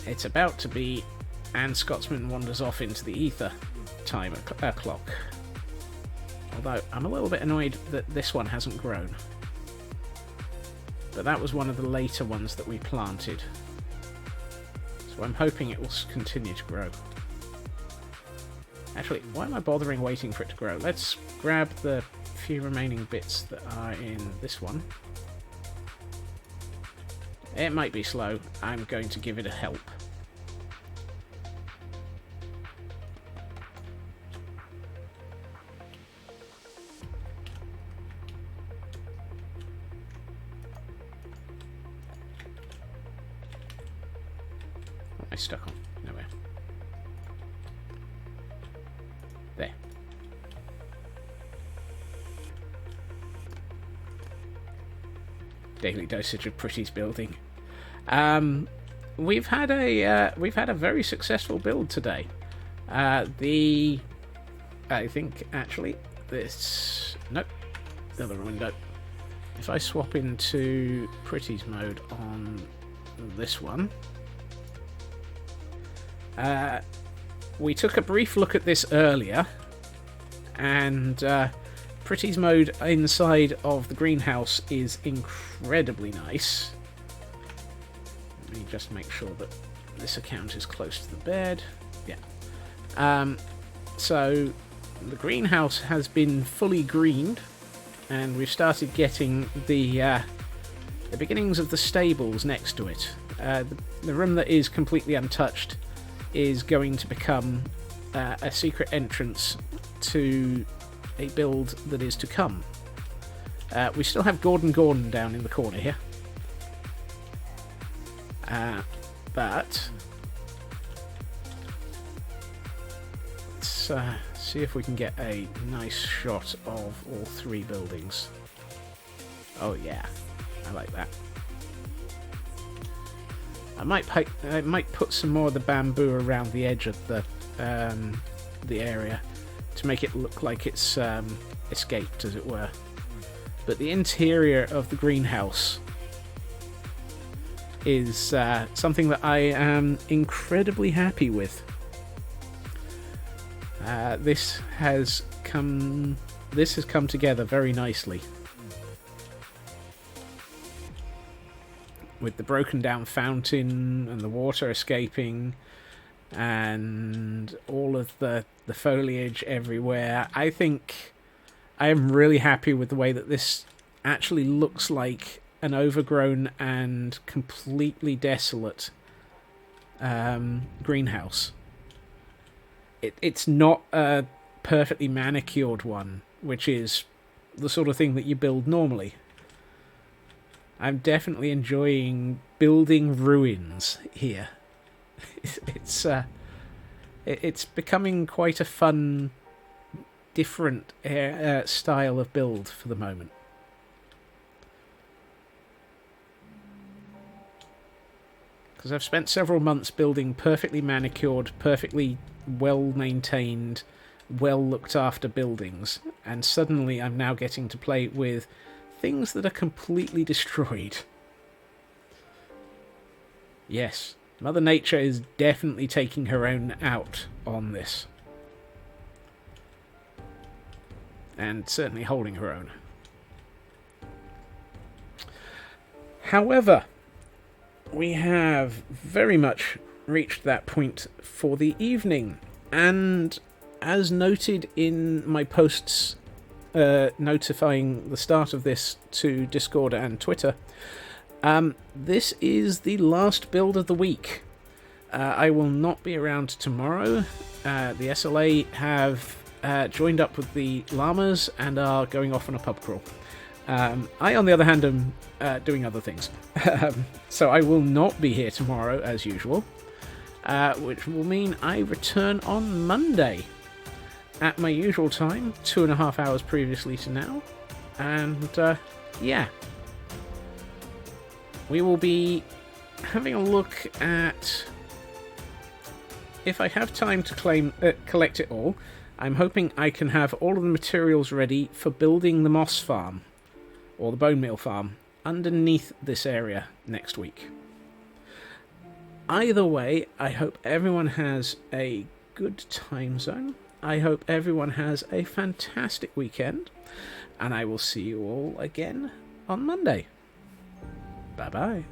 it's about to be and Scotsman wanders off into the ether time clock. Although I'm a little bit annoyed that this one hasn't grown. But that was one of the later ones that we planted. So I'm hoping it will continue to grow. Actually, why am I bothering waiting for it to grow? Let's grab the few remaining bits that are in this one. It might be slow. I'm going to give it a help. What am I stuck on? Nowhere. There. Daily dosage of Pretty's building. We've had a very successful build today. I think actually this nope, the other window. If I swap into Pretty's mode on this one, we took a brief look at this earlier, and Pretty's mode inside of the greenhouse is incredibly nice. Let me just make sure that this account is close to the bed. Yeah. So the greenhouse has been fully greened, and we've started getting the beginnings of the stables next to it. The room that is completely untouched is going to become a secret entrance to a build that is to come. We still have Gordon down in the corner here. But let's see if we can get a nice shot of all three buildings. Oh yeah, I like that. I might put some more of the bamboo around the edge of the area to make it look like it's escaped, as it were. But the interior of the greenhouse is something that I am incredibly happy with. This has come together very nicely. With the broken down fountain and the water escaping and all of the foliage everywhere, I think I am really happy with the way that this actually looks like an overgrown and completely desolate greenhouse. It's not a perfectly manicured one, which is the sort of thing that you build normally. I'm definitely enjoying building ruins here. It's becoming quite a fun, different style of build for the moment. Because I've spent several months building perfectly manicured, perfectly well-maintained, well-looked-after buildings, and suddenly I'm now getting to play with things that are completely destroyed. Yes, Mother Nature is definitely taking her own out on this. And certainly holding her own. However, we have very much reached that point for the evening, and as noted in my posts notifying the start of this to Discord and Twitter, this is the last build of the week. I will not be around tomorrow. The SLA have joined up with the llamas and are going off on a pub crawl. I, on the other hand, am doing other things. So I will not be here tomorrow, as usual, which will mean I return on Monday at my usual time, 2.5 hours previously to now. And, yeah. We will be having a look at... If I have time to collect it all, I'm hoping I can have all of the materials ready for building the moss farm, or the bone meal farm, underneath this area next week. Either way, I hope everyone has a good time zone. I hope everyone has a fantastic weekend, and I will see you all again on Monday. Bye-bye.